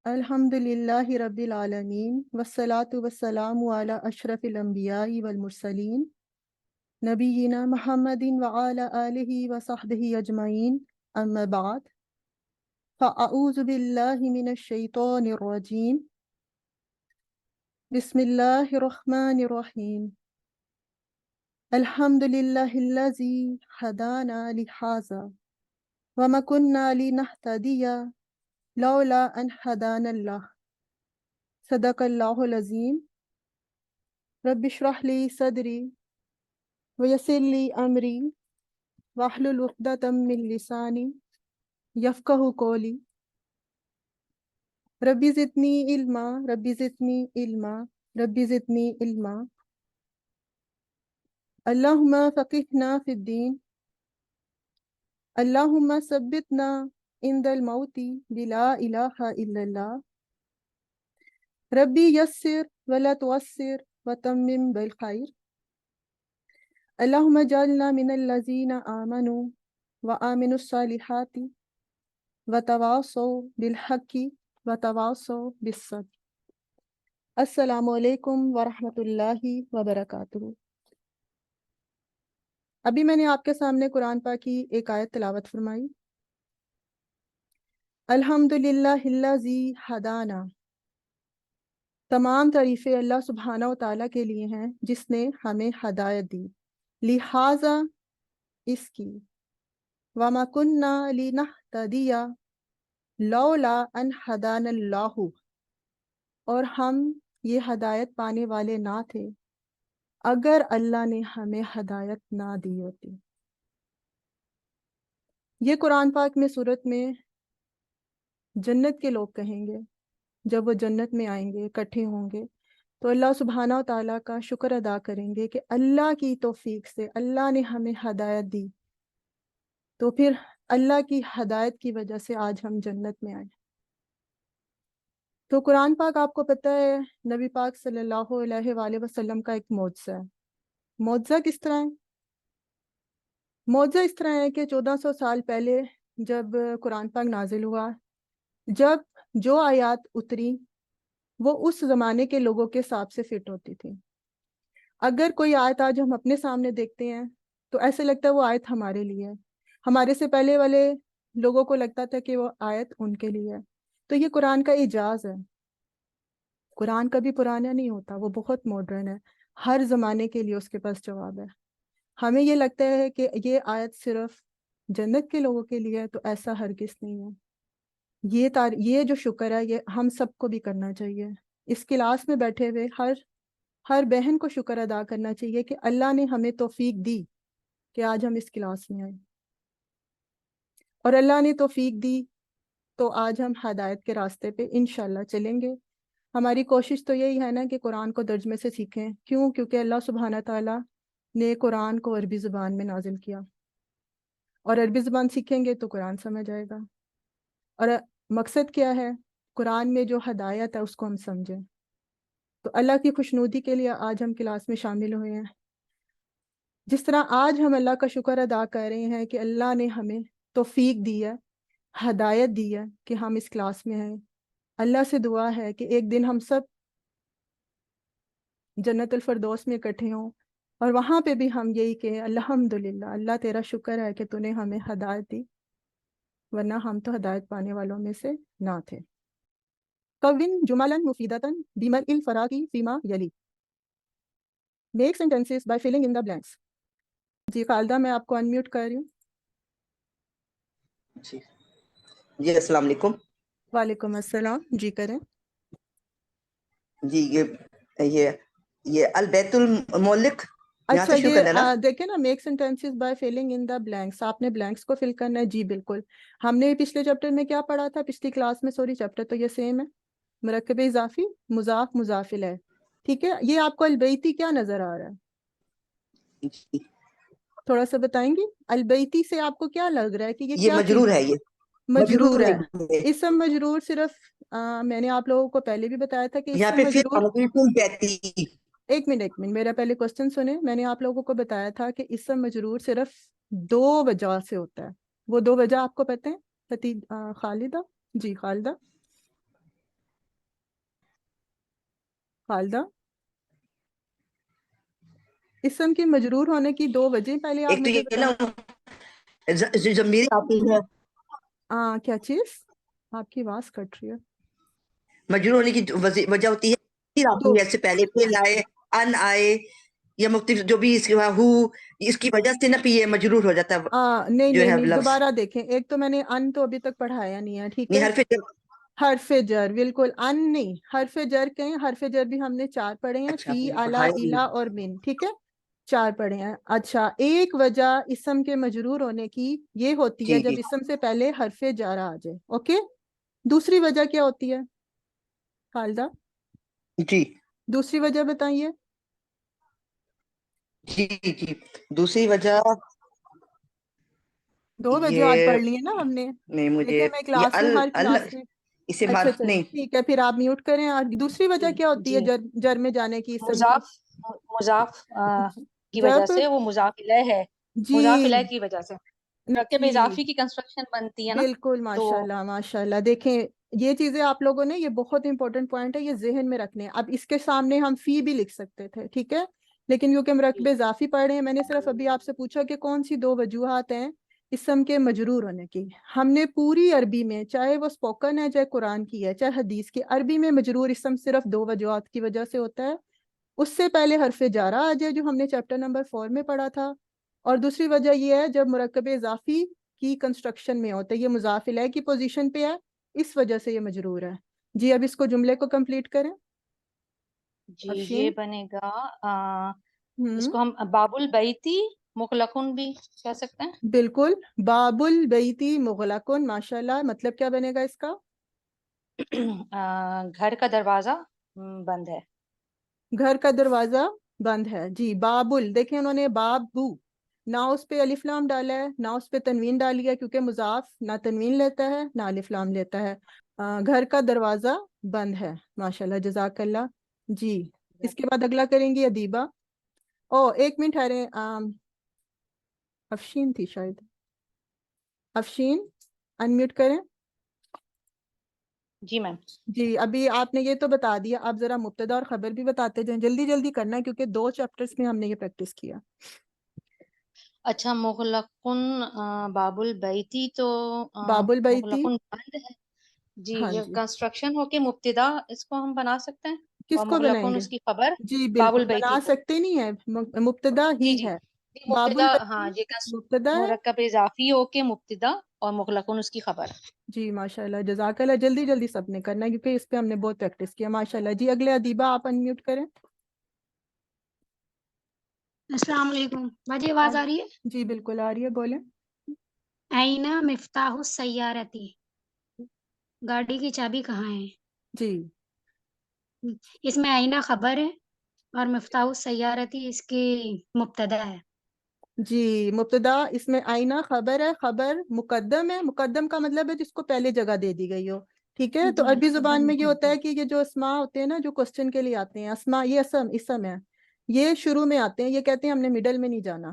الحمد للہ رب العالمین والصلاة والسلام علی اشرف الانبیاء والمرسلین نبینا محمد وعلی آلہ وصحبہ اجمعین اما بعد فاعوذ باللہ من الشیطان الرجیم بسم اللہ الرحمن الرحیم الحمد للہ الذی ہدانا لہذا وما كنا لنہتدی لولا ان ہدانا اللہ صدق اللہ العظیم رب اشرح لی صدری ویسر لی امری واحلل عقدۃ من لسانی یفقہوا قولی ربی زدنی علما ربی زدنی علما ربی زدنی علما اللہم فقہنا فی الدین اللہم ثبتنا عند الموت بلا الہ الا اللہ ربی یسر ولا تعسر وتمم بالخیر اللہم اجعلنا من الذین آمنوا وآمنوا الصالحات وتواصوا بالحق وتواصوا بالصبر۔ السلام علیکم ورحمۃ اللہ وبرکاتہ۔ ابھی میں نے آپ کے سامنے قرآن پاک کی ایک آیت تلاوت فرمائی، الحمد للہ الذی ہدانا، تمام تعریفیں اللہ سبحانہ و تعالیٰ کے لیے ہیں جس نے ہمیں ہدایت دی، لہٰذا اس کی، وما کننا لنہتدی لولا ان ہدانا اللہ، اور ہم یہ ہدایت پانے والے نہ تھے اگر اللہ نے ہمیں ہدایت نہ دی ہوتی۔ یہ قرآن پاک میں صورت میں جنت کے لوگ کہیں گے، جب وہ جنت میں آئیں گے، اکٹھے ہوں گے، تو اللہ سبحانہ و تعالیٰ کا شکر ادا کریں گے کہ اللہ کی توفیق سے اللہ نے ہمیں ہدایت دی، تو پھر اللہ کی ہدایت کی وجہ سے آج ہم جنت میں آئے۔ تو قرآن پاک آپ کو پتہ ہے نبی پاک صلی اللہ علیہ وآلہ وسلم کا ایک معجزہ ہے۔ معجزہ کس طرح ہے؟ معجزہ اس طرح ہے کہ 1400 سال پہلے جب قرآن پاک نازل ہوا، جب جو آیات اتری وہ اس زمانے کے لوگوں کے حساب سے فٹ ہوتی تھی۔ اگر کوئی آیت آج ہم اپنے سامنے دیکھتے ہیں تو ایسے لگتا ہے وہ آیت ہمارے لیے ہے، ہمارے سے پہلے والے لوگوں کو لگتا تھا کہ وہ آیت ان کے لیے ہے۔ تو یہ قرآن کا اعجاز ہے۔ قرآن کبھی پرانا نہیں ہوتا، وہ بہت ماڈرن ہے، ہر زمانے کے لیے اس کے پاس جواب ہے۔ ہمیں یہ لگتا ہے کہ یہ آیت صرف جنت کے لوگوں کے لیے ہے، تو ایسا ہرگز نہیں ہے۔ یہ جو شکر ہے یہ ہم سب کو بھی کرنا چاہیے۔ اس کلاس میں بیٹھے ہوئے ہر بہن کو شکر ادا کرنا چاہیے کہ اللہ نے ہمیں توفیق دی کہ آج ہم اس کلاس میں آئے، اور اللہ نے توفیق دی تو آج ہم ہدایت کے راستے پہ انشاءاللہ چلیں گے۔ ہماری کوشش تو یہی ہے نا کہ قرآن کو ترجمے سے سیکھیں۔ کیوں؟ کیونکہ اللہ سبحانہ تعالیٰ نے قرآن کو عربی زبان میں نازل کیا، اور عربی زبان سیکھیں گے تو قرآن سمجھ آئے گا۔ اور مقصد کیا ہے؟ قرآن میں جو ہدایت ہے اس کو ہم سمجھیں۔ تو اللہ کی خوشنودی کے لیے آج ہم کلاس میں شامل ہوئے ہیں۔ جس طرح آج ہم اللہ کا شکر ادا کر رہے ہیں کہ اللہ نے ہمیں توفیق دی ہے، ہدایت دی ہے کہ ہم اس کلاس میں ہیں، اللہ سے دعا ہے کہ ایک دن ہم سب جنت الفردوس میں اکٹھے ہوں، اور وہاں پہ بھی ہم یہی کہیں الحمدللہ، اللہ تیرا شکر ہے کہ تو نے ہمیں ہدایت دی، ورنہ ہم تو ہدایت پانے والوں میں سے نہ تھے۔ کون جملا مفیدتا بملء الفراغ فیما یلی، make sentences by filling in the blanks۔ جی خالدہ میں آپ کو انمیوٹ کر رہی ہوں. جی السلام علیکم. وعلیکم السلام. جی کریں. جی یہ البیت المولک یہاں اچھا سے شروع کرنا ہے نا؟ دیکھیں نا، make sentences by filling in the blanks. آپ نے بلینکس کو فل کرنا ہے. جی بالکل. ہم نے پچھلے چیپٹر میں کیا پڑھا تھا؟ پچھلی کلاس میں، سوری چیپٹر تو یہ سیم ہے، مرکب اضافی، مضاف، مضافل ہے. ٹھیک ہے. یہ آپ کو البیتی کیا نظر آ رہا ہے؟ جی. تھوڑا سا بتائیں گی البیتی سے آپ کو کیا لگ رہا ہے کہ یہ یہ کیا چیز مجرور ہے. یہ مجرور ہے. ہے. اسم مجرور صرف میں نے آپ لوگوں کو پہلے بھی بتایا تھا کہ یہاں اسم پہ مجرور. کہتی. ایک منٹ میرا پہلے کوشچن سنیں. میں نے آپ لوگوں کو بتایا تھا کہ اسم مجرور صرف دو وجہ سے ہوتا ہے. وہ دو وجہ آپ کو پتہ ہیں؟ خالدہ. جی خالدہ. خالدہ، اسم کی مجرور ہونے کی دو وجہ پہلے آپ ایک تو مجھے یہ نا بتائیں. ضمیر آتی ہے. کیا چیز؟ آپ کی آواز کٹ رہی ہے. مجرور ہونے کی وجہ ہوتی ہے ضمیر دو. آتی ہے. اس سے پہلے فعل آئے، ان آئے، یا مختلف جو بھی اس کے ہو، اس کی وجہ سے نا پہ یہ مجرور ہو جاتا ہے نہیں جو نہیں ہے نہیں، لفظ. دوبارہ دیکھیں. ایک تو میں نے ان تو ابھی تک پڑھایا نہیں ہے. ٹھیک نہیں ہے. حرف جر. حرف جر، بالکل. ان نہیں، حرف جر کہیں. حرف جر بھی ہم نے 4 پڑھے ہیں، اچھا فی، آپ نے الا، پڑھایا بھی الا اور من. ٹھیک ہے، 4 پڑھے ہیں. اچھا، ایک وجہ اسم کے مجرور ہونے کی یہ ہوتی ہے جی جب جی اسم سے پہلے حرف جر آ جائے. اوکے. دوسری وجہ کیا ہوتی ہے خالدہ؟ جی دوسری وجہ بتائیے. جی جی. دوسری وجہ دو وجوہات یہ پڑھ لی ہیں نا ہم نے. نہیں مجھے دیکھیں میں یہ کلاس میں، ہر کلاس میں. اسے اچھا معرف چلیں نہیں. ٹھیک ہے، پھر آپ میوٹ کریں. اور دوسری وجہ کیا ہوتی ہے جی جر میں جانے کی اسم کی؟ مضاف کی وجہ جب سے، وہ مضاف الیہ ہے. جی مضاف الیہ کی وجہ سے مرکب جی اضافی کی کنسٹرکشن بنتی ہے نا. بالکل. تو ماشاء اللہ ماشاء اللہ. دیکھیں یہ چیزیں آپ لوگوں نے، یہ بہت امپورٹنٹ پوائنٹ ہے، یہ ذہن میں رکھنے. اب اس کے سامنے ہم فی بھی لکھ سکتے تھے. ٹھیک ہے، لیکن کیونکہ مرکب اضافی پڑھ رہے ہیں، میں نے صرف ابھی آپ سے پوچھا کہ کون سی دو وجوہات ہیں اسم کے مجرور ہونے کی. ہم نے پوری عربی میں، چاہے وہ اسپوکن ہے، چاہے قرآن کی ہے، چاہے حدیث کی، عربی میں مجرور اسم صرف دو وجوہات کی وجہ سے ہوتا ہے. اس سے پہلے حرف جارہ آ جائے، جو ہم نے چیپٹر نمبر 4 میں پڑھا تھا. اور دوسری وجہ یہ ہے جب مرکب اضافی کی کنسٹرکشن میں ہوتا ہے، یہ مضاف الیہ کی پوزیشن پہ ہے، اس وجہ سے یہ مجرور ہے. جی اب اس کو جملے کو کمپلیٹ کریں. جی افشین. یہ بنے گا اس ہوں کو ہم باب البیتی مغلقن بھی کہہ سکتے ہیں. بالکل. باب البیتی مغلقن. ماشاء اللہ. مطلب کیا بنے گا اس کا؟ گھر کا دروازہ بند ہے. گھر کا دروازہ بند ہے. جی. بابل، دیکھیں انہوں نے بابو، نہ اس پہ الف لام ڈالا ہے، نہ اس پہ تنوین ڈالی ہے، کیونکہ مضاف نہ تنوین لیتا ہے نہ الف لام لیتا ہے. گھر کا دروازہ بند ہے. ماشاءاللہ، جزاک اللہ. جی اس کے بعد اگلا کریں گی ادیبہ. ایک منٹ ٹھہرے. افشین تھی شاید. افشین انمیوٹ کریں. جی میم. جی ابھی آپ نے یہ تو بتا دیا، آپ ذرا مبتدا اور خبر بھی بتاتے جائیں. جلدی جلدی کرنا ہے کیونکہ 2 چیپٹرز میں ہم نے یہ پریکٹس کیا. اچھا، مغلقن باب البیتی تو باب البیتی. مغلقن بند ہے. جی ہاں یہ جی. کنسٹرکشن ہو کے مبتدا اس کو ہم بنا سکتے ہیں، کس اور کو بنائیں مغلقن گے؟ اس کی خبر جی باب بالکل. البیتی بنا کو. سکتے نہیں ہے، مبتدا ہی جی جی ہے. جی باب مبتدا، ہاں البیتی یہ مبتدا ہے. مرکب اضافی ہو کے مبتدا اور مغلقن اس کی خبر. جی ماشاء اللہ، جزاک اللہ. جلدی جلدی سب نے کرنا ہے کیونکہ اس پہ ہم نے بہت پریکٹس کیا. ماشاء اللہ. جی اگلے ادیبہ آپ انمیوٹ کریں. السلام علیکم. مجھے آواز آ رہی ہے؟ جی بالکل آ رہی ہے، بولیں. آئینہ مفتاح السیارتی، گاڑی کی چابی کہاں ہے؟ جی اس میں آئینہ خبر ہے اور مفتاح السیارتی اس کی مبتدا ہے. جی مبتدا اس میں آئینہ خبر ہے. خبر مقدم ہے. مقدم کا مطلب ہے جس کو پہلے جگہ دے دی گئی ہو. ٹھیک ہے. تو جی عربی خبر زبان میں یہ ہوتا ہے مقدم. کہ یہ جو اسماء ہوتے ہیں نا، جو کوسچن کے لیے آتے ہیں، اسماء یہ اسم ہے، یہ شروع میں آتے ہیں. یہ کہتے ہیں ہم نے مڈل میں نہیں جانا،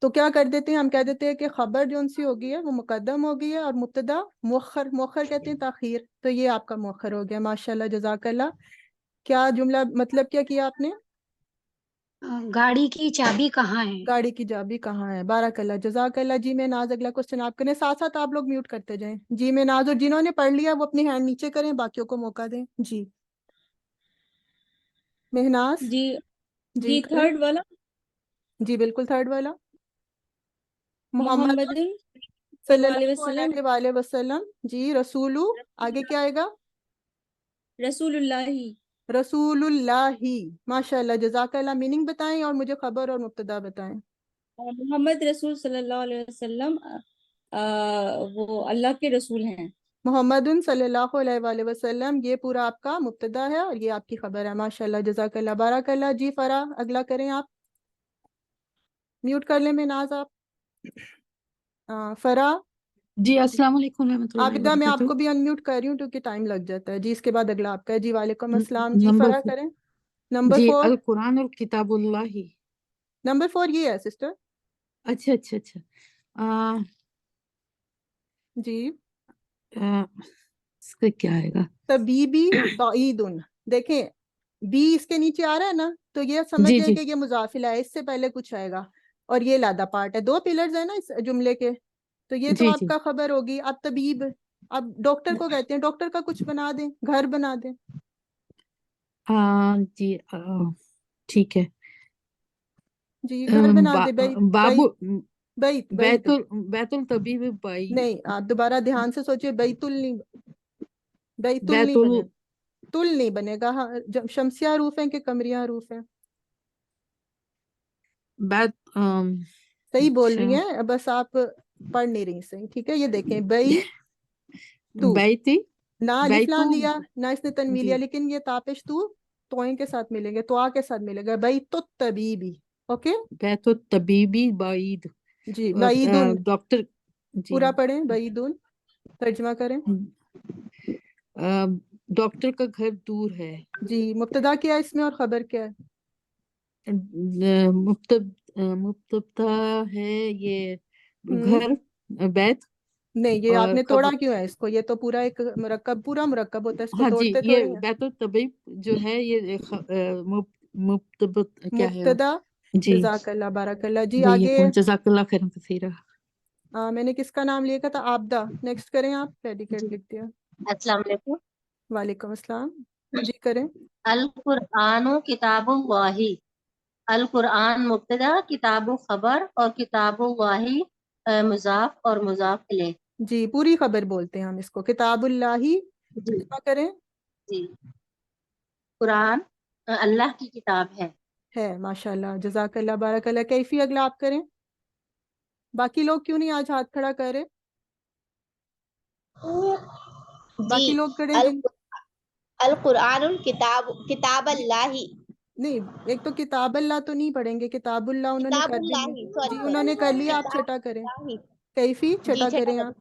تو کیا کر دیتے ہیں، ہم کہہ دیتے ہیں کہ خبر جو سی ہوگی ہے وہ مقدم ہوگی ہے، اور مبتدا مؤخر. مؤخر کہتے ہیں تاخیر. تو یہ آپ کا مؤخر ہو گیا. ماشاءاللہ، جزاک اللہ. کیا جملہ مطلب کیا کیا آپ نے؟ گاڑی کی چابی کہاں ہے؟ گاڑی کی چابی کہاں ہے. بارک اللہ، جزاک اللہ. جی میں ناز اگلا کوشچن آپ کریں. ساتھ ساتھ آپ لوگ میوٹ کرتے جائیں. جی میں ناز، اور جنہوں نے پڑھ لیا وہ اپنی ہینڈ نیچے کریں، باقیوں کو موقع دیں. جی مہناز. جی جی کریں. تھرڈ والا. جی بالکل تھرڈ والا. मोहम्मद मोहम्मदुन सल्लल्लाहु वसल्लम अलैहि वसल्लम जी, रसूलु आगे क्या आएगा? रसूलुल्लाही। रसूलुल्लाही। माशाल्लाह, जज़ाकल्लाह। मीनिंग बताएं और मुझे खबर और मुब्तदा बताएं। मोहम्मद रसूल सल्लल्लाहु अलैहि वसल्लम वो अल्लाह के रसूल हैं। मोहम्मदुन सल्लल्लाहु अलैहि वसल्लम, ये पूरा आपका मुब्तदा है और ये आपकी खबर है। माशाल्लाह, जज़ाकल्लाह, बारकल्लाह। जी फरा, अगला करें आप। म्यूट कर लें मिनाज आप। फरा। जी अस्सलाम वालेकुम रहमतुल्लाहि आबिदा, मैं वबरकातुहू। आपको भी अनम्यूट कर रही हूँ क्योंकि टाइम लग जाता है जी। इसके बाद अगला आपका है जी। वालेकुम अस्सलाम जी। नंबर फरा फोर। करें। नंबर जी 4। अल कुरान और किताबुल्लाही। नंबर 4 ये है सिस्टर अच्छा अच्छा अच्छा। आ, जी। आ, इसका क्या आएगा? तबीबी बाईदुन। देखें, बी इसके नीचे आ रहा है ना, तो ये समझ जी जाए जी कि ये मुजाफिला है, इससे पहले कुछ आएगा। और ये लादा पार्ट है, 2 पिलर्स है ना इस जुमले के, तो ये तो जी जी। आपका खबर होगी। अब तबीब, अब डॉक्टर को कहते हैं, डॉक्टर का कुछ बना दें, घर बना दें। जी ठीक है। जी, घर बना दे। बाबू बैत बैत बैतुल बैतुल तबीब बाई नहीं, आप दोबारा ध्यान से सोचिए। बैतुल नहीं, बैतुल नहीं बैतुल बनेगा, तुल नहीं बनेगा। हाँ, शमसिया हरूफ है कि कमरिया हरूफ है? बैत सही बोल रही अच्छा हैं, बस आप पढ़ नहीं रही सही। ठीक है, ये देखें, बई तू, बैती ना अलिफ बैतू। लाम लिया, ना इसने तनवीन जी लिया, लेकिन ये तापिश तू तोइन के साथ मिलेंगे, तो के साथ मिलेगा। बई तो तबीबी। ओके बैतु तबीबी बाईद। जी। बईदुन डॉक्टर जी। पूरा पढ़ें, बईदुन तर्जमा करें। डॉक्टर का घर दूर है। जी, मुब्तदा क्या है इसमें और खबर क्या है? मुब्तदा है ये हम्म घर बैत। नहीं, ये और आपने तोड़ा खबर क्यों है इसको? ये तो पूरा एक मुरक्कब, पूरा मुरक्कब होता है, इसको हाँ जी तोड़ते ये थोड़ी हैं। बैतुल तबीब जो है ये मुब्तबत क्या है वो? मुब्तदा। जी जज़ाकल्लाह, बारकल्लाह जी। वही आगे है। जज़ाकल्लाह खैरन कसीरा। मैंने किसका नाम लिया था? आबदा। नेक्स्ट करें आप, प्रेडिकेट लिख दिया। अस्सलाम वालेकुम। वालेकुम अस्सलाम जी, करें। अल कुरानो किताबुल्लाही। अल कुरान मुब्तदा, किताबु खबर और किताबुल्लाही मुजाफ और मुजाफ इलैह। जी, पूरी खबर बोलते हैं हम इसको, किताबुल्लाही। जी तर्जुमा करें। जी। कुरान अल्लाह की किताब है, माशाल्लाह, जज़ाकल्लाह, बारकल्लाह। कैफी, अगला आप करें। बाकी लोग क्यों नहीं आज हाथ खड़ा कर रहे? जी। बाकी लोग करें अल जिन अल कुरानुल किताब किताब अल्लाही। नहीं, एक तो किताब अल्लाह तो नहीं पढ़ेंगे, किताबुल्लाह उन्होंने कर दी है। किताबुल्लाही, सॉरी जी, सॉरी, उन्होंने कर लिया, आप छठा करें। किताबुल्लाही। कैफी, जी छठा छठा करें कर। आप।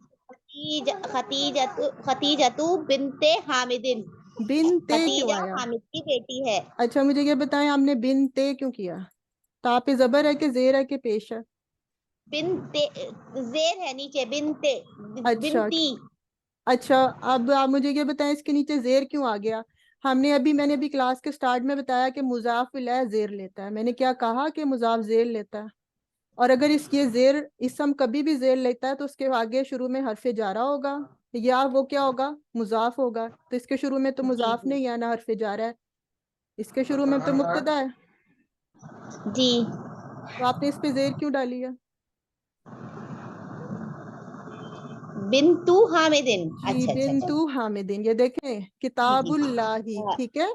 खतीजतु बिनते हामिदिन। बिन ते क्यों खतीजा आया? हामिद की बेटी है। अच्छा, मुझे ये बताएं, आपने बिन ते क्यों किया? ता पे जबर है कि जेर है कि पेश है? बिनते जेर है नीचे, बिनते अच्छा बिनती। अच्छा, अब आप मुझे ये बताएं, इसके नीचे जेर क्यों आ गया? मैंने अभी क्लास के स्टार्ट में बताया कि मुजाफ इलैह जेर लेता है। मैंने क्या कहा कि मुजाफ जेर लेता है। और अगर ये जेर इसम कभी भी जेर लेता है तो उसके आगे शुरू में हरफ जारा होगा, या वो क्या होगा, मुजाफ होगा। तो इसके शुरू में तो जी मुजाफ जी नहीं है ना हरफ जारा है, इसके शुरू में तो मुब्तदा है। जी। तो आपने इस पे जेर क्यों डाली है? बिनतु हामिदिन। जी, अच्छा अच्छा अच्छा। बिन्तु हामिदिन, ये देखें, जी जी किताबुल्लाही। हाँ, ठीक है,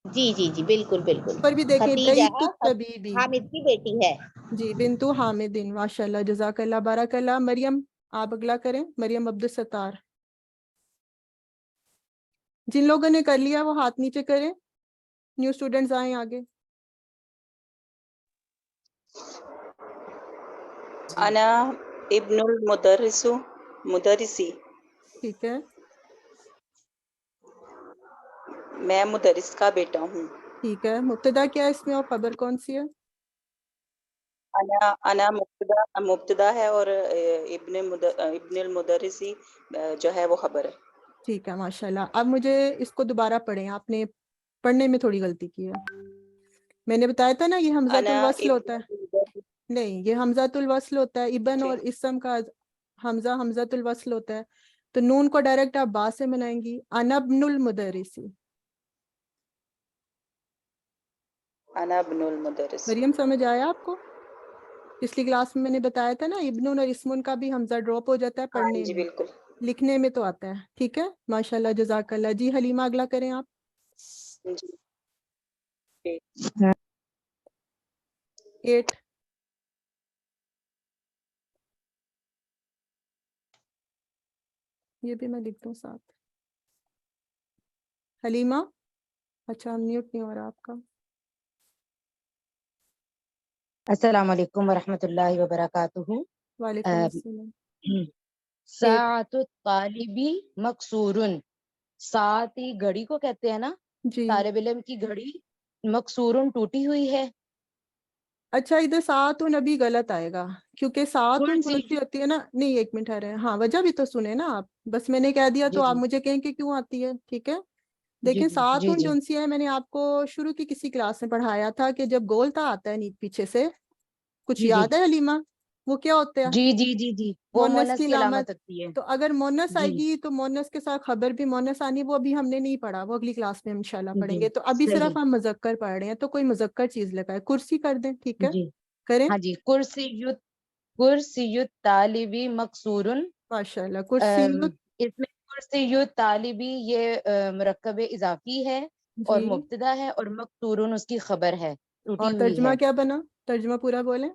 जी जी जी, बिल्कुल बिल्कुल। ऊपर भी देखें, खतीजा बैतुत तबीबी। हामिद की बेटी है। जी, बिन्तु हामिदिन, माशाल्लाह, जज़ाकल्लाह, बारकल्लाह। मरियम, आप अगला करें। मरियम अब्दुल सत्तार। जिन लोगों ने कर लिया वो हाथ नीचे करें, न्यू स्टूडेंट्स आए आगे। अना इब्नुल मुदर्रिसु मुदर्रिसी। ठीक है, मैं मुदर्रिस का बेटा हूँ। ठीक है। मुब्तदा क्या है इसमें और खबर कौन सी है? अना मुब्तदा मुब्तदा है और इब्नुल मुदर्रिसी जो है वो खबर है। ठीक है, माशाल्लाह। अब मुझे इसको दोबारा पढ़ें, आपने पढ़ने में थोड़ी गलती की है। मैंने बताया था ना, ये हमजातुल अना वस्ल होता है। इब्नुल मुदर्रिस। नहीं, ये हमजातुल वस्ल होता है। इबन ठीक। और इसम का हमजातुल वस्ल होता है। तो नून को डायरेक्ट आप बा से बनाएंगी, अनबनुल मुदर्रिसी। अना इब्नुल मुदर्रिस। मरियम, समझ आया आपको? पिछली क्लास में मैंने बताया था ना, इब्नुन और इस्मुन का भी हमजा ड्रॉप हो जाता है हाँ पढ़ने जी में, बिल्कुल। लिखने में तो आता है। ठीक है, माशाल्लाह, जज़ाकल्लाह। जी हलीमा, अगला करें आप। जी 8। ये भी मैं लिख दूं साथ। हलीमा, अच्छा म्यूट नहीं हो रहा आपका। अस्सलाम वालेकुम वरहमतुल्लाहि वबरकातुहू। वालेकुम अस्सलाम। साअतु तालिबी मकसूरुन, साती घड़ी को कहते हैं ना, जी, तालिब इल्म की घड़ी मकसूरुन टूटी हुई है। अच्छा, इधर सातुन अभी गलत आएगा, क्योंकि सातुन कौन सी कुर्सी, होती है ना। नहीं, एक मिनट है, हाँ, वजह भी तो सुने ना आप, बस मैंने कह दिया तो जी आप जी मुझे कहें कि क्यों आती है। ठीक है, जी देखें, जी जी सातुन जी जोन सी है, मैंने आपको शुरू की किसी क्लास में पढ़ाया था कि जब गोलता आता है नीचे पीछे से, कुछ जी जी याद है हलीमा, वो क्या होता है? जी जी जी जी, वो मोनस मोनस की की अलामत। अलामत होती है। तो अगर मोनस जी आएगी तो मोनस के साथ खबर भी मोनस आनी, वो अभी हमने नहीं पढ़ा, वो अगली क्लास में हम इंशाल्लाह जी पढ़ेंगे। तो अभी सही। सिर्फ हम मुजक्कर पढ़ रहे हैं, तो कोई मुजक्कर चीज लगाए, कुर्सी कर दें। ठीक है, जी करें। हाँ जी, कुर्सियुत तालिबी मकसूरुन। माशाल्लाह, कुर्सी। इसमें कुर्सियुत तालिबी ये मुरक्कब इजाफी है और जी, मुब्तदा है, और मकसूरुन उसकी खबर है, टूटी और हुई तर्जमा है। क्या बना? तर्जमा पूरा बोलें।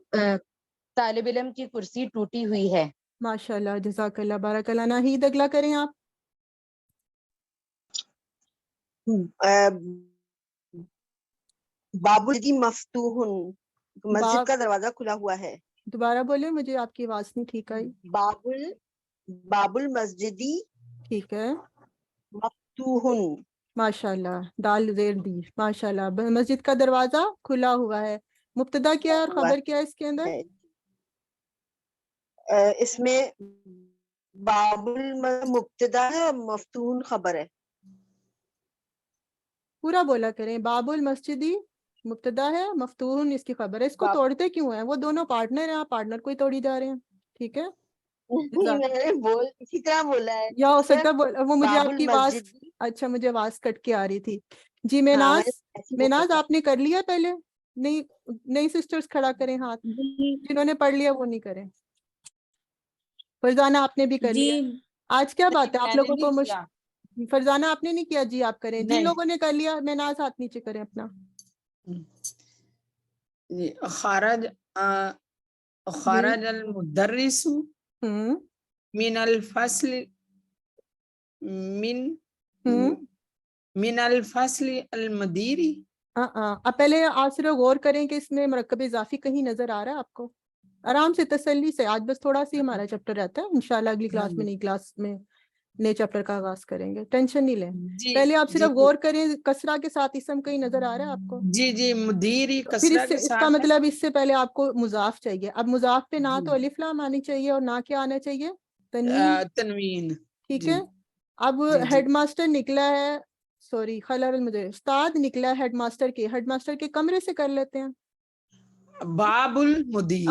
तालिब इल्म की कुर्सी टूटी हुई है। माशाल्लाह, जज़ाकल्लाह, बारकल्लाह। नाहीद, अगला करें आप। बाबुल की मफ्तूहुन, मस्जिद बाब, का दरवाजा खुला हुआ है। दोबारा बोले, मुझे आपकी आवाज नहीं ठीक आई। बाबुल बाबुल मस्जिदी ठीक है, मफ्तूहुन। माशाल्लाह, दाल जेर दी, माशाल्लाह। मस्जिद का दरवाजा खुला हुआ है। मुब्तदा क्या है और हुआ खबर क्या है इसके अंदर? है। इसमें बाबुल मुब्तदा है और मफ्तूहुन खबर है। पूरा बोला करें। बाबुल मस्जिदी मुब्तदा है, मफ्तूहुन इसकी खबर है। इसको बाब तोड़ते क्यों हैं? वो दोनों पार्टनर हैं, आप पार्टनर को ही तोड़ी जा रहे हैं। ठीक है, जज़ाक। मैंने बोल इसी तरह बोला है या हो सर। सकता है वो मुझे बाबुल आपकी आवाज, मस्जिदी, अच्छा, मुझे आवाज कट के आ रही थी। जी, हाँ मैंने मेनाज, ऐसे बोला मेनाज था। आपने कर लिया पहले? नहीं, नई सिस्टर्स खड़ा करें हाथ, जिन्होंने पढ़ लिया वो नहीं करें। फरजाना, आपने भी कर जी लिया। आज क्या नहीं बात है, आप मैंने लोगों को नहीं किया। फरजाना आपने नहीं किया? जी आप करें। जिन नहीं लोगों ने कर लिया, मेनाज हाथ नीचे करें अपना। जी, खरज खरज अल मुदर्रिसु हम्म मिन अल फस्ल मिन हम्म मिन अल फस्ल अल मदीरी। हाँ, अब पहले आप सिर्फ गौर करें कि इसमें मरकब इजाफी कहीं नजर आ रहा है आपको? आराम से, तसल्ली से। आज बस थोड़ा सी हमारा चैप्टर रहता है, इंशाल्लाह अगली क्लास में, नई क्लास में नए चैप्टर का आगाज करेंगे, टेंशन नहीं लें। जी पहले आप जी सिर्फ गौर करें, कसरा के साथ इसम कहीं नजर आ रहा है आपको? जी जी, मुदीरी तो फिर कसरा इससे, के इसका साथ है। मतलब इससे पहले आपको मुजाफ चाहिए। अब मुजाफ पे ना जी तो अलिफ लाम आनी चाहिए और ना क्या आना चाहिए? तनवीन। तनवीन। ठीक जी है, अब जी जी, हेडमास्टर निकला है, सॉरी खलल, मुझे उस्ताद निकला है हेडमास्टर के, हेडमास्टर के कमरे से कर लेते हैं। बाबुल मुदीरी।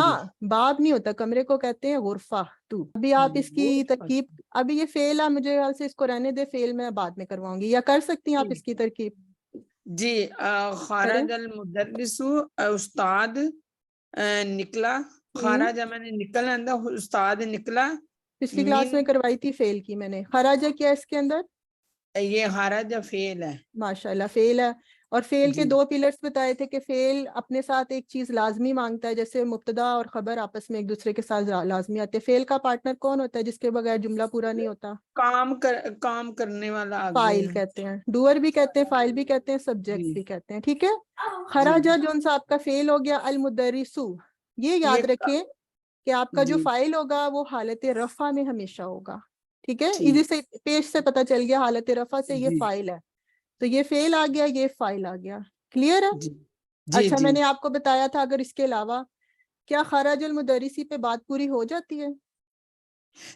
बाब नहीं होता, कमरे को कहते हैं गुरफा। तू अभी आप इसकी तरकीब, अभी ये फेल है, मुझे ख्याल से इसको रहने दे, फेल मैं बाद में करवाऊंगी, या कर सकती हैं आप इसकी तरकीब? जी, करें। खरज अल मुदर्रिसु, उस्ताद निकला। खरज मैंने निकल, अंदर उस्ताद निकला। पिछली क्लास में मिन, करवाई थी, फेल की मैंने। खराजा क्या है इसके अंदर? ये खरज फेल है। माशाल्लाह, फेल है। और फेल के जी दो पिलर्स बताए थे कि फेल अपने साथ एक चीज लाजमी मांगता है, जैसे मुब्तदा और खबर आपस में एक दूसरे के साथ लाजमी आते हैं। फेल का पार्टनर कौन होता है जिसके बगैर जुमला पूरा नहीं होता? काम करने वाला आगे फाइल है। कहते हैं, डूअर भी कहते हैं, फाइल भी कहते हैं, सब्जेक्ट जी भी कहते हैं। ठीक है, जी, खराजा जोन सा आपका फेल हो गया। अल मुदर्रिसु, ये ये याद रखें कि आपका जो जी फाइल होगा वो हालत रफा में हमेशा होगा। ठीक है, ठीक। इसी से पेश से पता चल गया, हालत रफा से ये जी फाइल है, तो ये फेल आ गया, ये फाइल आ गया। क्लियर है? जी जी अच्छा, जी, मैंने आपको बताया था, अगर इसके अलावा क्या खराजुल मुदर्रिसी पे बात पूरी हो जाती है?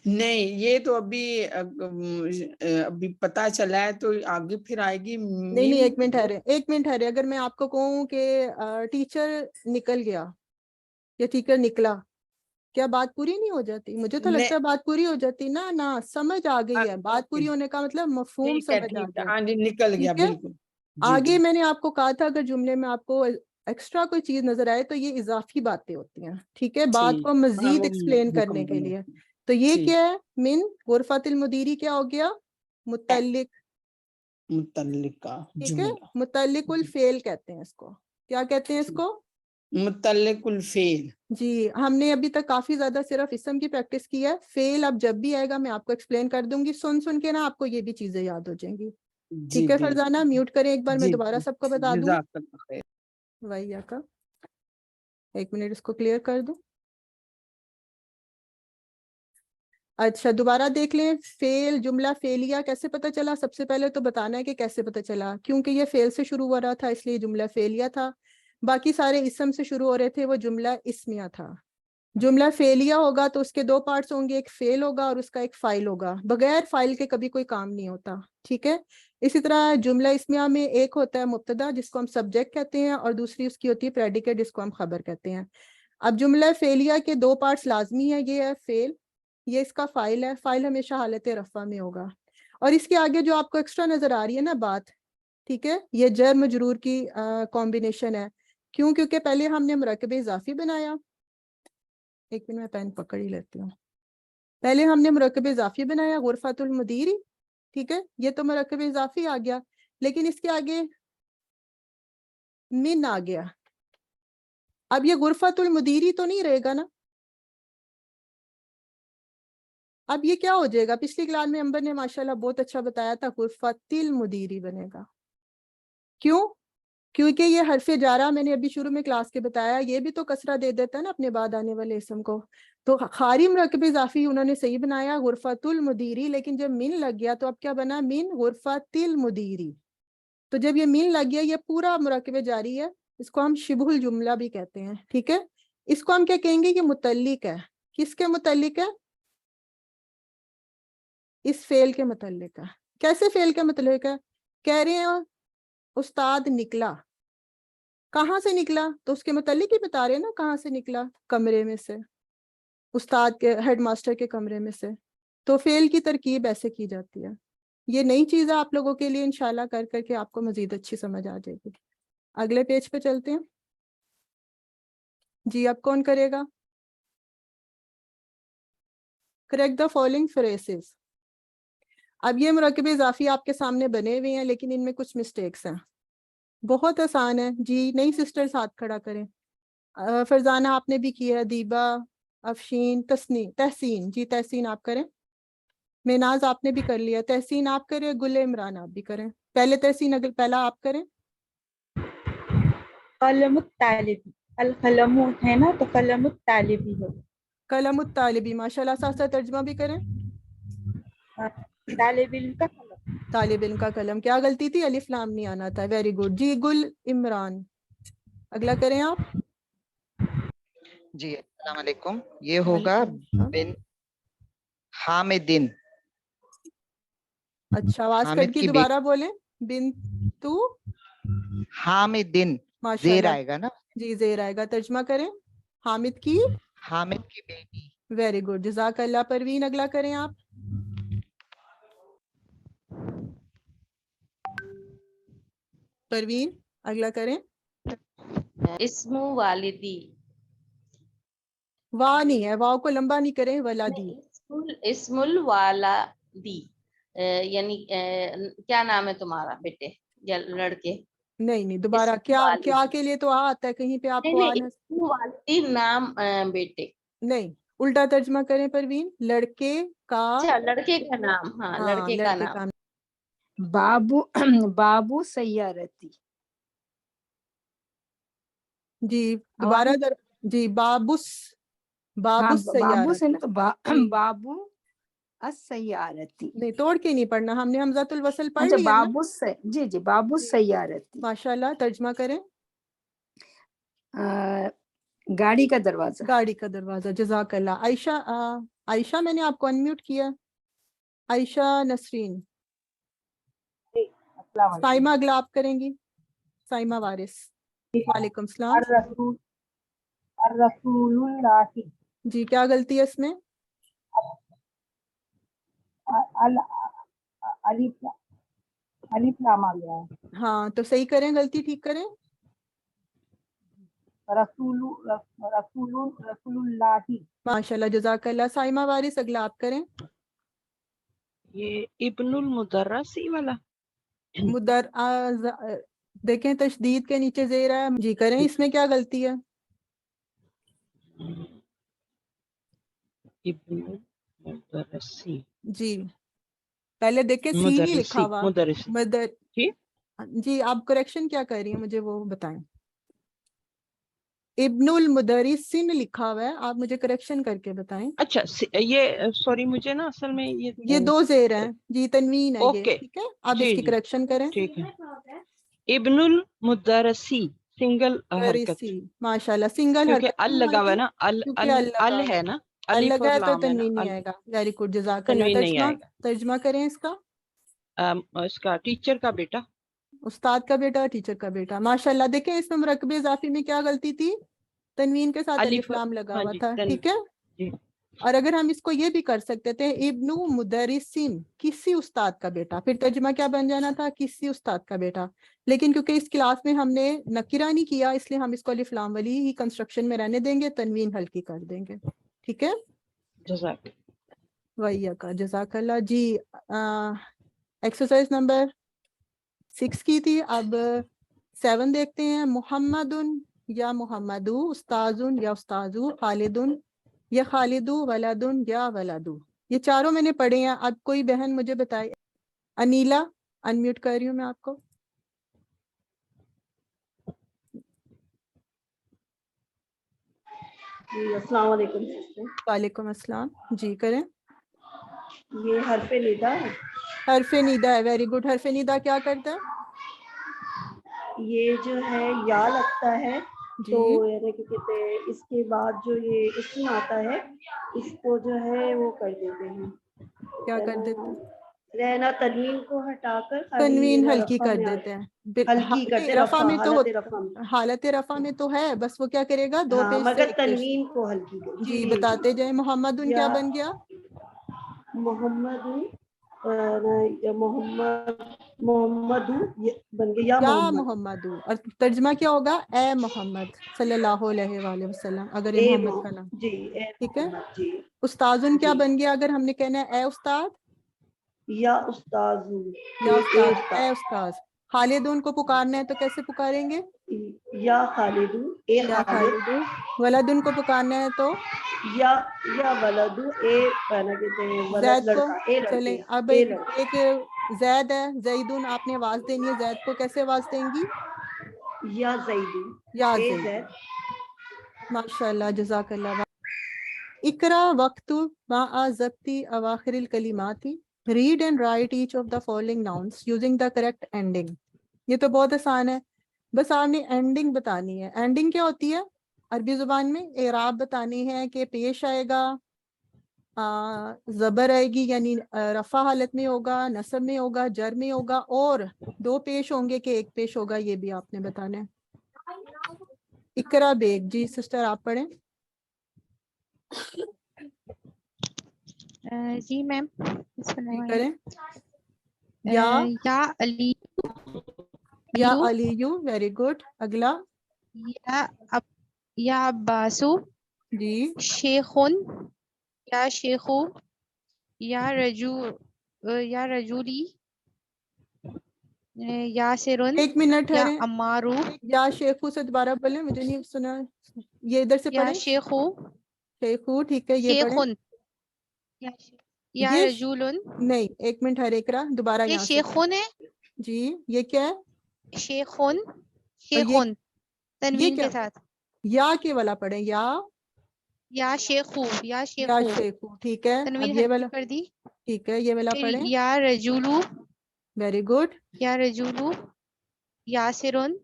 नहीं ये तो अभी पता चला है, तो आगे फिर आएगी नहीं नहीं, मिन। एक मिनट ठहरे, एक मिनट ठहरे। अगर मैं आपको कहूँ कि टीचर निकल गया या टीचर निकला, क्या बात पूरी नहीं हो जाती? मुझे तो ने लगता है बात पूरी हो जाती ना। ना, समझ आ गई है, बात पूरी होने का मतलब मफहूम समझ आ ठीक है, गया। हाँ जी, निकल गया ठीक है, बिल्कुल। जी आगे जी मैंने आपको कहा था, अगर जुमले में आपको ایکسٹرا کوئی چیز نظر آئے تو یہ اضافی باتیں ہوتی ہیں، ٹھیک ہے، بات کو مزید ایکسپلین کرنے کے لیے. تو یہ کیا ہے؟ من غرفت المدیری کیا ہو گیا؟ متعلق، متعلقہ ٹھیک ہے، جملہ. متعلق الفعل کہتے ہیں اس کو. کیا کہتے ہیں اس کو؟ متعلق الفعل. جی ہم نے ابھی تک کافی زیادہ صرف اسم کی پریکٹس کی ہے. فعل اب جب بھی آئے گا میں آپ کو ایکسپلین کر دوں گی، سن کے نا آپ کو یہ بھی چیزیں یاد ہو جائیں گی. ٹھیک ہے فرزانہ، میوٹ کریں ایک بار، میں دوبارہ سب کو بتا دوں. جزاک اللہ خیر. وہی کا 1 منٹ اس کو کلیئر کر دوں. اچھا دوبارہ دیکھ لیں. فعل، جملہ فعلیہ کیسے پتہ چلا؟ سب سے پہلے تو بتانا ہے کہ کیسے پتہ چلا. کیونکہ یہ فعل سے شروع ہو رہا تھا اس لیے جملہ فعلیہ تھا. باقی سارے اسم سے شروع ہو رہے تھے، وہ جملہ اسمیہ تھا. جملہ فعلیہ ہوگا تو اس کے 2 پارٹس ہوں گے، ایک فعل ہوگا اور اس کا ایک فاعل ہوگا. بغیر فاعل کے کبھی کوئی کام نہیں ہوتا، ٹھیک ہے. اسی طرح جملہ اسمیہ میں ایک ہوتا ہے مبتدا جس کو ہم سبجیکٹ کہتے ہیں، اور دوسری اس کی ہوتی ہے پریڈیکیٹ جس کو ہم خبر کہتے ہیں. اب جملہ فعلیہ کے 2 پارٹس لازمی ہیں. یہ ہے فعل، یہ اس کا فاعل ہے. فاعل ہمیشہ حالت رفع میں ہوگا. اور اس کے آگے جو آپ کو ایکسٹرا نظر آ رہی ہے نا بات، ٹھیک ہے، یہ جر مجرور کی کمبینیشن ہے. کیوں؟ کیونکہ پہلے ہم نے مرکب اضافی بنایا. ایک منٹ میں پین پکڑ ہی لیتی ہوں. پہلے ہم نے مرکب اضافی بنایا غرفت المدیری، ٹھیک ہے، یہ تو مرکب اضافی آ گیا. لیکن اس کے آگے من آ گیا. اب یہ غرفت المدیری تو نہیں رہے گا نا. اب یہ کیا ہو جائے گا؟ پچھلی کلاس میں امبر نے ماشاءاللہ بہت اچھا بتایا تھا، غرفت المدیری بنے گا. کیوں؟ کیونکہ یہ حرف جارہ میں نے ابھی شروع میں کلاس کے بتایا، یہ بھی تو کسرہ دے دیتا ہے نا اپنے بعد آنے والے اسم کو. تو خاری مرکب اضافی انہوں نے صحیح بنایا غرفت المدیری، لیکن جب من لگ گیا تو اب کیا بنا؟ من غرفت المدیری. تو جب یہ من لگ گیا، یہ پورا مرکب جاری ہے. اس کو ہم شبہ الجملہ بھی کہتے ہیں، ٹھیک ہے. اس کو ہم کیا کہیں گے؟ یہ متعلق ہے. کس کے متعلق ہے؟ اس فعل کے متعلق ہے. کیسے فعل کے متعلق ہے؟ کہہ رہے ہیں استاد نکلا. کہاں سے نکلا؟ تو اس کے متعلق ہی بتا رہے ہیں نا کہاں سے نکلا. کمرے میں سے، استاد کے، ہیڈ ماسٹر کے کمرے میں سے. تو فعل کی ترکیب ایسے کی جاتی ہے. یہ نئی چیز ہے آپ لوگوں کے لیے، انشاءاللہ کر کر کے آپ کو مزید اچھی سمجھ آ جائے گی. اگلے پیج پہ چلتے ہیں. جی اب کون کرے گا؟ Correct the following فریسز. اب یہ مرکب اضافی آپ کے سامنے بنے ہوئے ہیں، لیکن ان میں کچھ مسٹیکس ہیں. بہت آسان ہے. جی نئی سسٹرز ہاتھ کھڑا کریں. فرزانہ آپ نے بھی کیا ہے، دیبا، افشین، تحسین. جی تحسین آپ کریں. میناز آپ نے بھی کر لیا. تحسین آپ کریں. گل عمران آپ بھی کریں. پہلے تحسین، اگر پہلا آپ کریں. قلم الطالبی، القلم ہے نا تو قلم الطالبی ہے. قلم الطالبی، ماشاءاللہ. ساتھ ساتھ ترجمہ بھی کریں. طالب علم کا قلم. طالب علم کا قلم. کیا غلطی تھی؟ الف لام نہیں آنا تھا. Very good. جی گل عمران اگلا کریں آپ. جی السلام علیکم. یہ ہوگا بن حامدن. اچھا آواز حامد کٹ کی، کی دوبارہ بولیں. بن تو حامدن، ماشاء زیر اللہ. آئے گا نا. جی زیر آئے گا. ترجمہ کریں. حامد کی. حامد کی بیٹی. ویری گڈ، جزاک اللہ. پروین اگلا کریں آپ. پروین اگلا کریں. اسم والدی. واہ نہیں ہے، واہ کو لمبا نہیں کریں. ولادی. اسم الوالدی یعنی کیا نام ہے تمہارا بیٹے یا لڑکے؟ نہیں نہیں، دوبارہ. کیا کے لیے تو آتا ہے کہیں پہ آپ کو آنا. اسم والدی نام بیٹے. نہیں، الٹا ترجمہ کریں پروین. لڑکے کا. اچھا لڑکے کا نام. ہاں لڑکے کا نام. بابو سیارتی. جی دوبارہ جی بابوس. بابوس بابو سیارت. سے نا تو بابو السیارتی. نہیں توڑ کے نہیں پڑھنا، ہم نے حمزۃ الوصل پڑھ اچھا لیا نا. بابو سے، جی جی بابو سیارتی. ماشاءاللہ. ترجمہ کریں. گاڑی کا دروازہ. گاڑی کا دروازہ. جزاک اللہ. عائشہ میں نے آپ کو انمیوٹ کیا. عائشہ نسرین. سائمہ اگلا آپ کریں گی. سائمہ وارث. وعلیکم السلام. الرسول اللہ. جی کیا غلطی ہے اس میں؟ الف لام آ گیا ہے. ہاں تو صحیح کریں، غلطی ٹھیک کریں. रसूलुल्लाही। माशाल्लाह, जज़ाकल्लाह। साइमा वारिस, अगला आप करें। ये इब्नुल मुदर्रसी वाला देखें तशदीद के नीचे ज़ेर है जी, करें। इसमें क्या गलती है? इब्नुल मुदर्रसी जी, पहले देखें सी नहीं लिखा हुआ। मुदर्रसी मदर जी जी, आप करेक्शन क्या कर रही हैं, मुझे वो बताएं। इब्नुल मुदर्रिसिन लिखा हुआ है, आप मुझे करेक्शन करके बताएं। अच्छा ये सॉरी मुझे ना असल में ये दो ज़ेर हैं जी, तनवीन है ये, ओके ठीक है। आप जी इसकी जी करेक्शन करें। ठीक है। इब्नुल मुदर्रसी सिंगल हरकत, मुदर्रिसी, माशाल्लाह, सिंगल क्योंकि हरकत अल क्यों लगा हुआ है आएगी? ना, अल क्योंकि अल अल लगा अल हुआ है है। ना, अल अलिफ लगा और है तो लाम है ना, तनवीन नहीं अल आएगा। वेरी गुड, जज़ाकल्लाह। तनवीन नहीं तर्जमा आएगा। तर्जमा करें इसका। इसका टीचर का बेटा, उस्ताद का बेटा, टीचर का बेटा, माशाल्लाह। देखें इसमें मुरक्कब इजाफी में क्या गलती थी? तनवीन के साथ अलिफ अलिफ लाम लगा हाँ हुआ जी था, ठीक है। जी और अगर हम इसको ये भी कर सकते थे, इब्नु मुदर्रिसिन, किसी उस्ताद का बेटा, फिर तर्जुमा क्या बन जाना था? किसी उस्ताद का बेटा। लेकिन क्योंकि इस क्लास में हमने नकीरा नहीं किया, इसलिए हम इसको अलिफ लाम वाली ही कंस्ट्रक्शन में रहने देंगे, तनवीन हल्की कर देंगे, ठीक है। जज़ाक वही का जज़ाकल्लाह जी। एक्सरसाइज नंबर 6 की थी, अब 7 देखते हैं। मुहम्मदुन या मुहम्मदू, उस्ताजुन या उस्ताजू, खालिदुन या खालिदू, वलदुन या वलदू। ये चारों मैंने पढ़े हैं। अब कोई बहन मुझे बताए। अनीला, अनम्यूट कर रही हूँ मैं आपको। जी अस्सलाम वालेकुम सिस्टर। वालेकुम अस्सलाम, जी करें। ये हरफे निदा है। हरफे निदा है, वेरी गुड। हरफे निदा क्या करता है? ये जो है या लगता है जी, तो यानी कि कहते हैं इसके बाद जो ये इसम आता है इसको जो है वो कर देते हैं, क्या कर देते हैं? रहना तनवीन को हटाकर खाली ये तनवीन ना हल्की रफा कर में देते हैं। हल्की नहीं, करते रफा में तो हालत रफा में। हालत रफा में तो है, बस वो क्या करेगा? दो हाँ पेज से मगर एक पेज से। तनवीन को हल्की कर जी, बताते जाए। मोहम्मदुन क्या बन गया? मोहम्मद मोहम्मद बन गया या या मोहम्मद। मोहम्मदू, और तर्जमा क्या होगा? ए मोहम्मद सल्लल्लाहु अलैहि वसल्लम, अगर ये ए मोहम्मद का नाम, जी ए ठीक है। मोहम्मद जी। उस्ताजुन क्या जी बन गया अगर हमने कहना है ए उस्ताद? या उस्ताजू या ए उस्ताद, उस्ताद। ए उस्ताद। खालिदुन को पुकारना है तो कैसे पुकारेंगे? या खालिदू ए या खालिद। खालिदू। वलदुन को पुकारना है तो या वलदू ए कहना कहते हैं वलद जैद को। लड़का ए चले, लड़के अब ए एक लड़के। एक जैद है, जैदुन आपने आवाज देनी है। जैद को कैसे आवाज देंगी? या जैदू या ए जैद। जैद। माशाल्लाह, जज़ाकल्लाह। इकरा वक्तु मा'a ज़ब्ती अवाखिरिल कलिमाती, read and write each of the following nouns using the correct ending. ये तो बहुत आसान है, बस आपने एंडिंग बतानी है। एंडिंग क्या होती है अरबी जुबान में? एराब बतानी है कि पेश आएगा, ज़बर आएगी, यानी रफ़ा हालत में होगा, नसब में होगा, जर में होगा, और दो पेश होंगे कि एक पेश होगा, ये भी आपने बताना है। इकरा बेग जी, सिस्टर आप पढ़ें। जी मैम, जी करें। या अली या अलीयू, वेरी गुड। अगला। या अब्बासु जी। शेखुन या शेखु या रजूली या सिरुन एक मिनट या ठहरे। अम्मारू या शेखू से दोबारा बोले, मुझे नहीं सुना। ये इधर से या पढ़े। शेखु शेखू, ठीक है, ये पढ़े। शेखुन या ये रजूलुन। नहीं, एक मिनट ठहरे इकरा, दोबारा ये यहाँ से। शेखुन है। जी, ये क्या है? शेखुन और ये तनवीन क्या? के साथ या के वाला पढ़े। या शेखू या शेखू, ठीक है। तनवीन अब ये हल्की वाला, कर दी। ठीक है, ये वाला फिर पढ़े। या रजूलू वेरी गुड। या रजूलू यासिरुन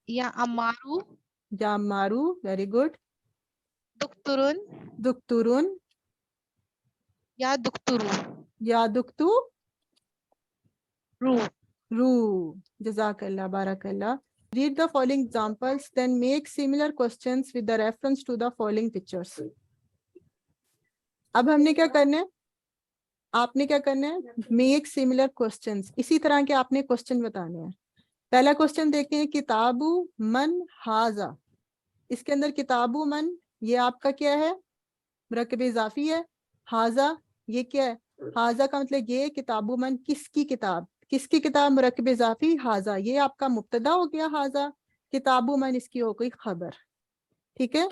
या अम्मारू या मारू, वेरी गुड। दुक्तुरुन दुक्तुरुन या दुक्तुरू या दुक्तु रू। रू, जज़ाकल्लाह, बारकल्लाह। Read the following examples, then make similar questions with the reference to the following pictures. अब हमने क्या करना है? आपने क्या करना है? Make similar questions, इसी तरह के आपने क्वेश्चन बताने हैं। پہلا کوشچن دیکھیں کتابو من ہاذا، اس کے اندر کتابو من یہ آپ کا کیا ہے؟ مرکب اضافی ہے. ہاذا یہ کیا ہے؟ ہاذا کا مطلب یہ کتابو من کس کی کتاب، کس کی کتاب؟ مرکب اضافی ہاذا، یہ آپ کا مبتدا ہو گیا ہاذا، کتابو من اس کی ہو گئی خبر. ٹھیک ہے،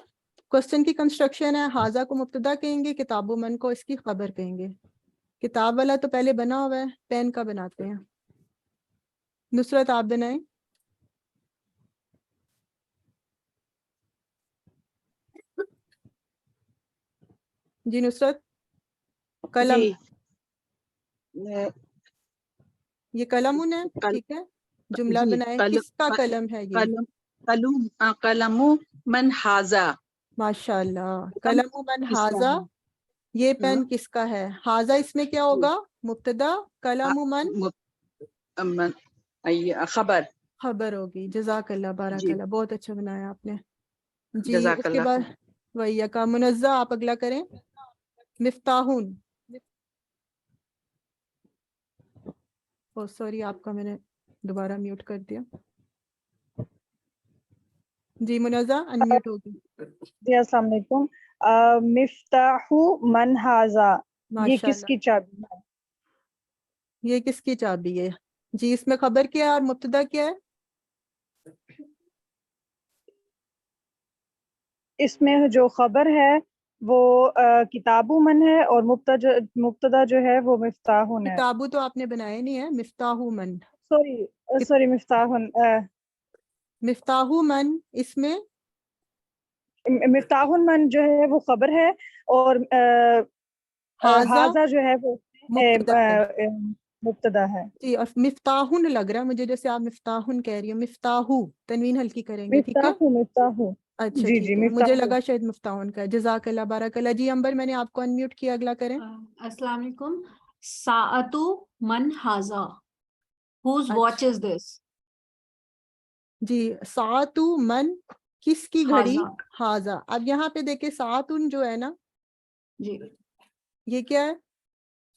کوشچن کی کنسٹرکشن ہے ہاذا کو مبتدا کہیں گے، کتابو من کو اس کی خبر کہیں گے. کتاب والا تو پہلے بنا ہوا ہے، پین کا بناتے ہیں. نصرت آپ بنائیں. جی نصرت. قلم، جی یہ قلم ہے. ٹھیک ہے، جملہ جی بنائیں. کس کا قلم ہے یہ؟ قلم من ہاذا. ماشاء اللہ. قلم من کس کا ہاذا، ہے؟ یہ پین کس کا ہے؟ ہاذا اس میں کیا ہوگا؟ مبتدا. قلم من خبر. خبر ہوگی. جزاک اللہ، بارک جی اللہ، بہت اچھا بنایا آپ نے. جی جزاک اس کے اللہ بعد خیر. وہی کا منزہ آپ اگلا کریں. مفتاحون. سوری آپ کا میں نے دوبارہ میوٹ کر دیا. جی منزہ انمیوٹ ہوگی. جی السلام علیکم. مفتاح من ہاذا، یہ ماشاء کس اللہ. کی چابی ہے؟ یہ کس کی چابی ہے؟ جی اس میں خبر کیا ہے اور مبتدا کیا ہے؟ اس میں جو خبر ہے وہ کتابو من ہے، اور مبتدا جو ہے وہ مفتاحن ہے. کتابو تو آپ نے بنایا نہیں ہے، مفتاحو من. سوری مفتاحن. مفتاحو من اس میں مفتاحن من جو ہے وہ خبر ہے، اور ہاذا ہاذا جو ہے وہ مبتدا ہے. مبتدا ہے. جی اور مفتاحن لگ رہا ہے مجھے جیسے آپ مفتاحن کہہ رہی ہیں. مفتاحو تنوین ہلکی کریں گے. ٹھیک ہے، مفتاحو. اچھا جی ٹھیک جی ہے، مجھے مفتاحو. لگا شاید مفتاحن کا ہے. جزاک اللہ، بارک اللہ. جی امبر میں نے آپ کو انمیوٹ کیا، اگلا کریں. السلام علیکم. ساعتو من ہاذا، whose watch اچھا is this؟ جی ساعتو من کس کی گھڑی؟ ہاذا. ہاذا. اب یہاں پہ دیکھیں ساعتن جو ہے نا جی یہ کیا ہے؟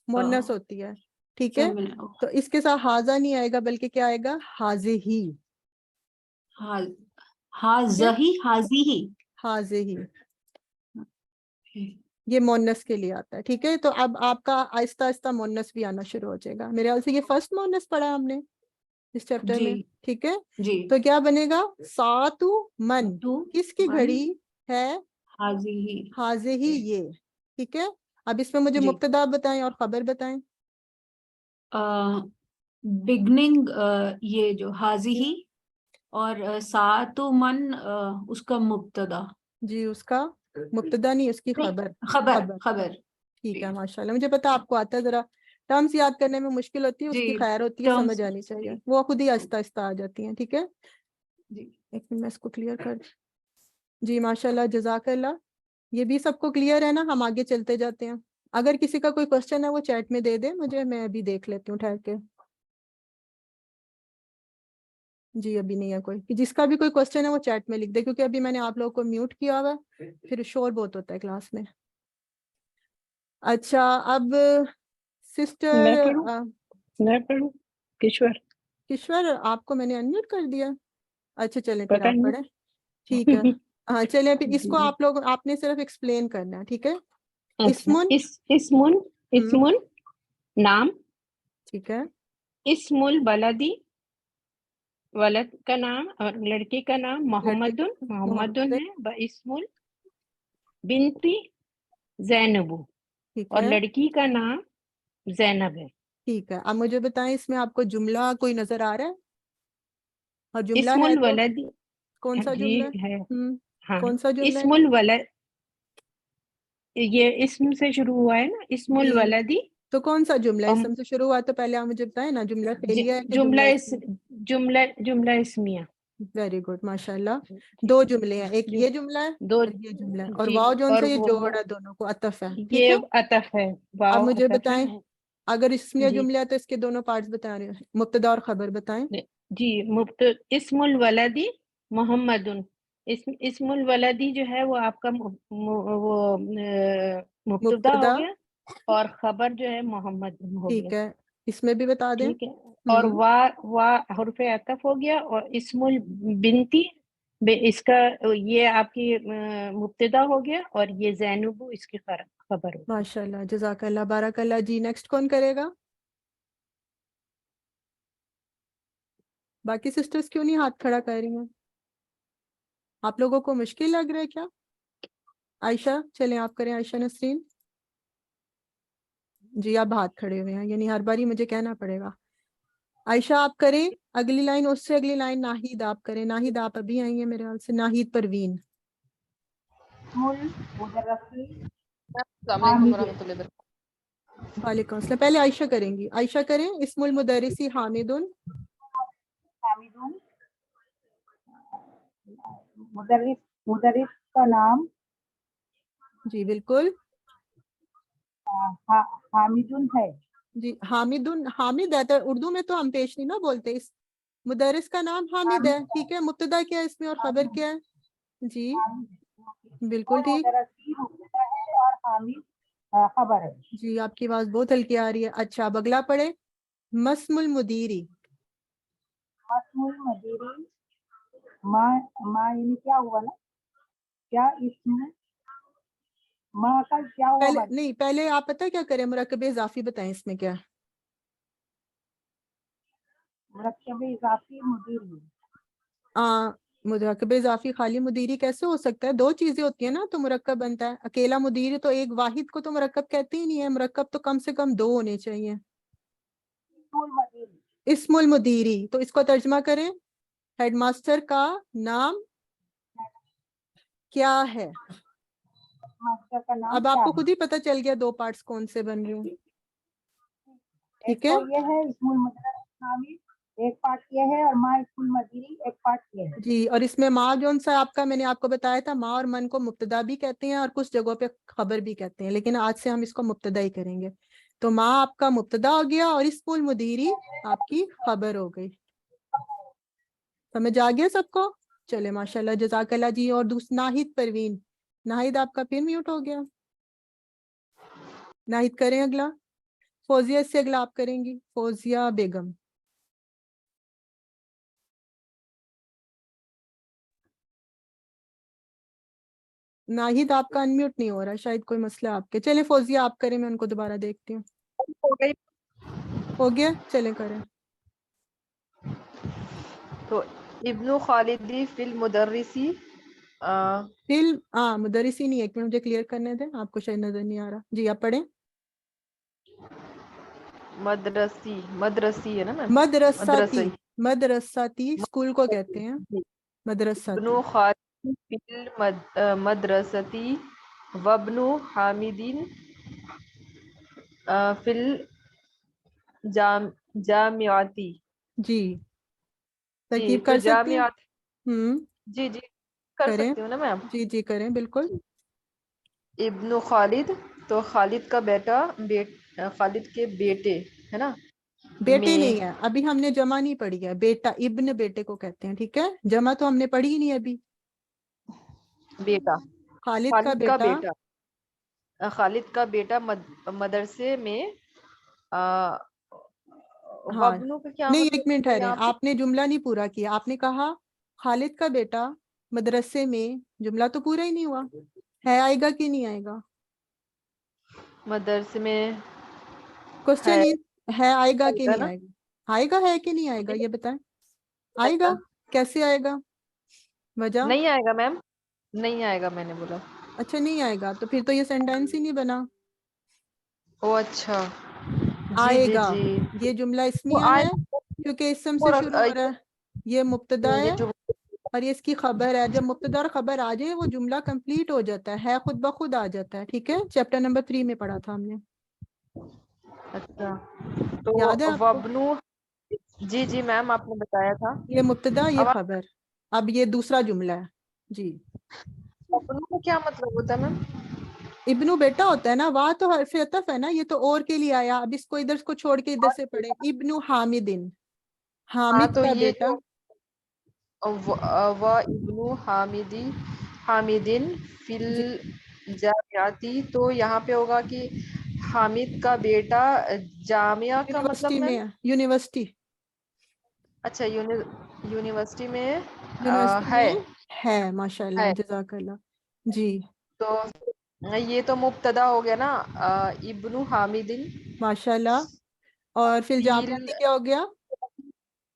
مونس ہوتی ہے. ٹھیک ہے، فیمنن. تو اس کے ساتھ ہاذا نہیں آئے گا بلکہ کیا آئے گا؟ حاذہ ہی. ہاذہ ہی، حاذی ہی. حاذہ ہی یہ مونس کے لیے آتا ہے. ٹھیک ہے، تو اب آپ کا آہستہ آہستہ مونس بھی آنا شروع ہو جائے گا. میرے خیال سے یہ فرسٹ مونس پڑھا ہم نے اس چیپٹر میں. جی ٹھیک ہے، جی. تو کیا بنے گا؟ ساعتو من تو کس کی من گھڑی ہے؟ حاذی ہی. حاذہ ہی یہ. ٹھیک ہے، اب اس میں مجھے جی مبتدا بتائیں اور خبر بتائیں. بگننگ یہ جو حاذی ہی، اور ساعتو من اس کا مبتدا. جی اس کا مبتدا نہیں، اس کی خبر. خبر. ٹھیک ہے، ماشاء اللہ. مجھے پتا آپ کو آتا ہے، ذرا ٹرمز یاد کرنے میں مشکل ہوتی ہے، اس جی کی خیر ہوتی ہے، ٹرمز. سمجھ آنی چاہیے، وہ خود ہی آہستہ آہستہ آ جاتی ہیں. ٹھیک ہے، جی ایک منٹ میں اس کو کلیئر کر. جی ماشاء اللہ، جزاک اللہ. یہ بھی سب کو کلیئر ہے نا؟ ہم آگے چلتے جاتے ہیں. اگر کسی کا کوئی کوشچن ہے وہ چیٹ میں دے دے مجھے، میں ابھی دیکھ لیتی ہوں ٹھہر کے. جی ابھی نہیں ہے کوئی. جس کا بھی کوئی کوشچن ہے وہ چیٹ میں لکھ دے، کیونکہ ابھی میں نے آپ لوگوں کو میوٹ کیا ہوا ہے، پھر شور بہت ہوتا ہے کلاس میں. اچھا اب سسٹر میں پڑھوں کشور، آپ کو میں نے انمیوٹ کر دیا. اچھا چلیں پھر پتہ آپ نہیں. پڑھیں. ٹھیک ہے، ہاں چلیں پھر اس کو آپ نے صرف ایکسپلین کرنا ہے. ٹھیک ہے. اچھا اسمن نام. ٹھیک ہے. اسم البلدی ولد کا نام، اور لڑکی کا نام محمد ہے. اسم البنتی زینب، ٹھیک اور ہے. لڑکی کا نام زینب ہے. ٹھیک ہے، اب مجھے بتائیں اس میں آپ کو جملہ کوئی نظر آ رہا ہے؟ اور جملہ اسم ہے تو الولد کون سا جی جملہ ہے. ہاں کون سا جملہ اسم ہے؟ الولد، یہ اسم سے شروع ہوا ہے نا، اسم جی الولدی. تو کون سا جملہ ہے؟ اسم سے شروع ہوا تو پہلے آپ مجھے بتائیں نا، جملہ فعلیہ ہے کہ جملہ اسمیہ. ویری گڈ، ماشاء اللہ. دو جملے ہیں، ایک یہ جملہ ہے دو اور یہ جملہ ہے، اور جی، واو جون اور سے یہ وہ جوڑا دونوں کو عطف ہے. ٹھیک یہ ہے، عطف ہے. اب واو مجھے عطف بتائیں ہے. اگر اسمیہ جی جملہ ہے تو اس کے دونوں پارٹس بتا رہے ہیں، مبتدا اور خبر بتائیں. جی اسم الولدی محمد. اسم الولدی جو ہے وہ آپ کا وہ مبتدا ہو گیا، اور خبر جو ہے محمد ہو ٹھیک گیا. ہے، اس میں بھی بتا دیں. ٹھیک ہے. اور وا حرف عطف ہو گیا, اور اسم البنتی اس کا یہ آپ کی مبتدا ہو گیا, اور یہ زینب اس کی خبر ہو. ماشاء اللہ, جزاک اللہ, بارک اللہ. جی نیکسٹ کون کرے گا؟ باقی سسٹرز کیوں نہیں ہاتھ کھڑا کر رہی ہیں؟ آپ لوگوں کو مشکل لگ رہا ہے کیا؟ عائشہ چلیں آپ کریں. عائشہ نسرین جی, آپ ہاتھ کھڑے ہوئے ہیں, یعنی ہر باری مجھے کہنا پڑے گا. عائشہ آپ کریں. اگلی لائن, اس سے اگلی لائن ناہید آپ کریں. ناہید آپ ابھی آئی ہیں میرے خیال سے. ناہید پروین. السلام علیکم ورحمۃ اللہ وبرکاتہ. وعلیکم السلام. پہلے عائشہ کریں گی. عائشہ کریں. اسم المدرسی حامد. مدرس کا نام جی بالکل حامد ہے. جی حامد. حامد ہے تو اردو میں تو ہم پیش نہیں نا بولتے. اس مدرس کا نام حامد ہے. ٹھیک ہے, مبتدا کیا ہے اس میں اور خبر کیا ہے؟ جی بالکل ٹھیک. اور حامد خبر ہے. جی آپ کی آواز بہت ہلکی آ رہی ہے. اچھا اب اگلا پڑھے. مسم المدیری. مسم المدیری ماں یعنی کیا ہوا نا, کیا اسم ماں کا کیا ہوا؟ پہلے نہیں, پہلے آپ پتہ کیا کریں, مرکب اضافی بتائیں اس میں کیا ہے. مرکب اضافی مدیری. مرکب اضافی خالی مدیری کیسے ہو سکتا ہے؟ دو چیزیں ہوتی ہیں نا تو مرکب بنتا ہے. اکیلا مدیری تو ایک واحد کو تو مرکب کہتے ہی نہیں ہے. مرکب تو کم سے کم دو ہونے چاہیے. اسم المدیری, تو اس کو ترجمہ کریں. ہیڈ ماسٹر کا نام کیا ہے؟ اب آپ کو خود ہی پتہ چل گیا دو پارٹس کون سے بن رہے ہیں. ٹھیک ہے, یہ ہے اسم المدرس حامد, ایک پارٹ یہ ہے, اور ماں اسم المدیری ایک پارٹ یہ ہے. جی, اور اس میں ماں جون سا آپ کا میں نے آپ کو بتایا تھا, ماں اور من کو مبتدا بھی کہتے ہیں اور کچھ جگہوں پہ خبر بھی کہتے ہیں, لیکن آج سے ہم اس کو مبتدا ہی کریں گے. تو ماں آپ کا مبتدا ہو گیا اور اسم المدیری آپ کی خبر ہو گئی. سمجھ آ گیا سب کو؟ چلے ماشاء اللہ, جزاک اللہ. جی اور ناہید پروین. ناہید آپ کا پھر میوٹ ہو گیا. ناہید کریں اگلا. فوزیہ سے اگلا آپ کریں گی. فوزیہ بیگم. ناہید آپ کا انمیوٹ نہیں ہو رہا, شاید کوئی مسئلہ آپ کے. چلیں فوزیہ آپ کریں, میں ان کو دوبارہ دیکھتی ہوں. ہو گیا, چلیں کریں. تو ابن خالدی فی المدرسی مدرسی نہیں ہے, ایک منٹ مجھے کلیئر کرنے دیں, آپ کو شاید نظر نہیں آ رہا. جی آپ پڑھیں. مدرسی ہے نا میم. مدرساتی. مدرساتی اسکول کو کہتے ہیں مدرساتی. ابن خالدی فی المدرستی وابن حامدین فی الجامعاتی. جی ترکیب تو کر سکتی ہیں. جی کر کریں. سکتی ہوں نا میم. جی کریں بالکل. ابن خالد تو خالد کا بیٹا, خالد کے بیٹے ہے نا. بیٹے نہیں ہے, ابھی ہم نے جمع نہیں پڑھی ہے. بیٹا ابن بیٹے کو کہتے ہیں. ٹھیک ہے, جمع تو ہم نے پڑھی ہی نہیں ابھی. بیٹا خالد کا بیٹا. خالد کا بیٹا مدرسے میں وابنو کا کیا نہیں, مطلب ایک منٹ ہے ٹھہریں, یہاں پہ؟ آپ نے جملہ نہیں پورا کیا. آپ نے کہا خالد کا بیٹا مدرسے میں, جملہ تو پورا ہی نہیں ہوا. ہے آئے گا کہ نہیں آئے گا؟ مدرسے میں کوشچن ہے آئے گا کہ نا نہیں آئے گا؟ آئے گا ہے کہ نہیں آئے گا یہ بتائیں. آئے گا, کیسے آئے گا؟ وجہ نہیں آئے گا میم, نہیں آئے گا میں نے بولا. اچھا نہیں آئے گا, تو پھر تو یہ سینٹینس ہی نہیں بنا. او اچھا آئے گا, یہ جملہ اسمیہ ہے کیونکہ اسم سے شروع ہو رہا ہے. یہ مبتدا ہے اور یہ اس کی خبر ہے. جب مبتدا اور خبر آ جائے وہ جملہ کمپلیٹ ہو جاتا ہے خود بخود آ جاتا ہے. ٹھیک ہے, چیپٹر نمبر 3 میں پڑھا تھا ہم نے. اچھا تو یاد ہے آپ کو؟ وابنو, جی میم آپ نے بتایا تھا. یہ مبتدا, یہ خبر. اب یہ دوسرا جملہ ہے. جی وابنو کا کیا مطلب ہوتا ہے میم؟ ابنو بیٹا ہوتا ہے نا, واہ تو حرف عطف ہے نا, یہ تو اور کے لیے آیا. اب اس کو ادھر کو چھوڑ کے ادھر سے پڑھے. ابنو حامدن, حامد تو کا یہ بیٹا. و ابن حامدین فی الجامعاتی, تو یہاں پہ ہوگا کہ حامد کا بیٹا جامعہ کا مطلب یونیورسٹی میں میم؟ ہے، یونیورسٹی، اچھا یونیورسٹی میں یونیورسٹی ہے میں ہے، ماشاء اللہ، جزاک اللہ. جی تو یہ تو مبتدا ہو گیا نا، ابن حامد ماشاء اللہ. اور پھر جامعاتی کیا ہو گیا؟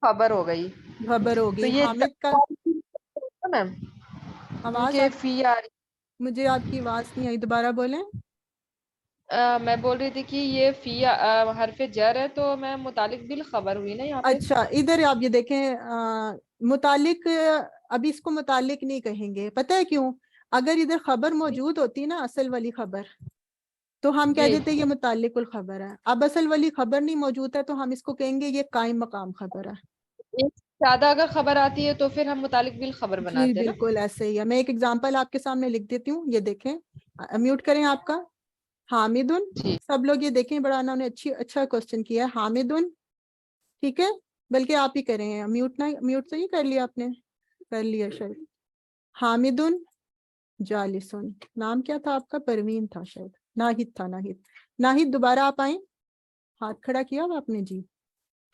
خبر ہو گئی. خبر ہو تو گئی. یہ حامد کا میم آواز کیونکہ فی آ رہی، مجھے آپ کی آواز نہیں آئی، دوبارہ بولیں. میں بول رہی تھی کہ یہ فی حرف جر ہے تو میں متعلق بالخبر ہوئی نا یہاں پہ. اچھا ادھر آپ یہ دیکھیں متعلق، ابھی اس کو متعلق نہیں کہیں گے، پتہ ہے کیوں؟ اگر ادھر خبر موجود ہوتی نا، اصل والی خبر، تو ہم کہہ جی دیتے یہ متعلق الخبر ہے. اب اصل والی خبر نہیں موجود ہے تو ہم اس کو کہیں گے یہ قائم مقام خبر ہے. ایک سے زیادہ اگر خبر آتی ہے تو پھر ہم متعلق بالخبر جی بناتے ہیں نا. بالکل ایسے ہی ہے. میں ایک ایگزامپل آپ کے سامنے لکھ دیتی ہوں، یہ دیکھیں، میوٹ کریں آپ کا. حامدن، جی سب لوگ یہ دیکھیں، بڑا انہوں نے اچھا کوسچن کیا ہے. حامدن، ٹھیک ہے، بلکہ آپ ہی کریں ہیں، میوٹ تو نہیں کر لیا آپ نے؟ کر لیا شاید. حامدن جالسن، نام کیا تھا آپ کا؟ پروین تھا شاید، ناہید تھا. ناہید دوبارہ آپ آئیں، ہاتھ کھڑا کیا ہوا آپ نے. جی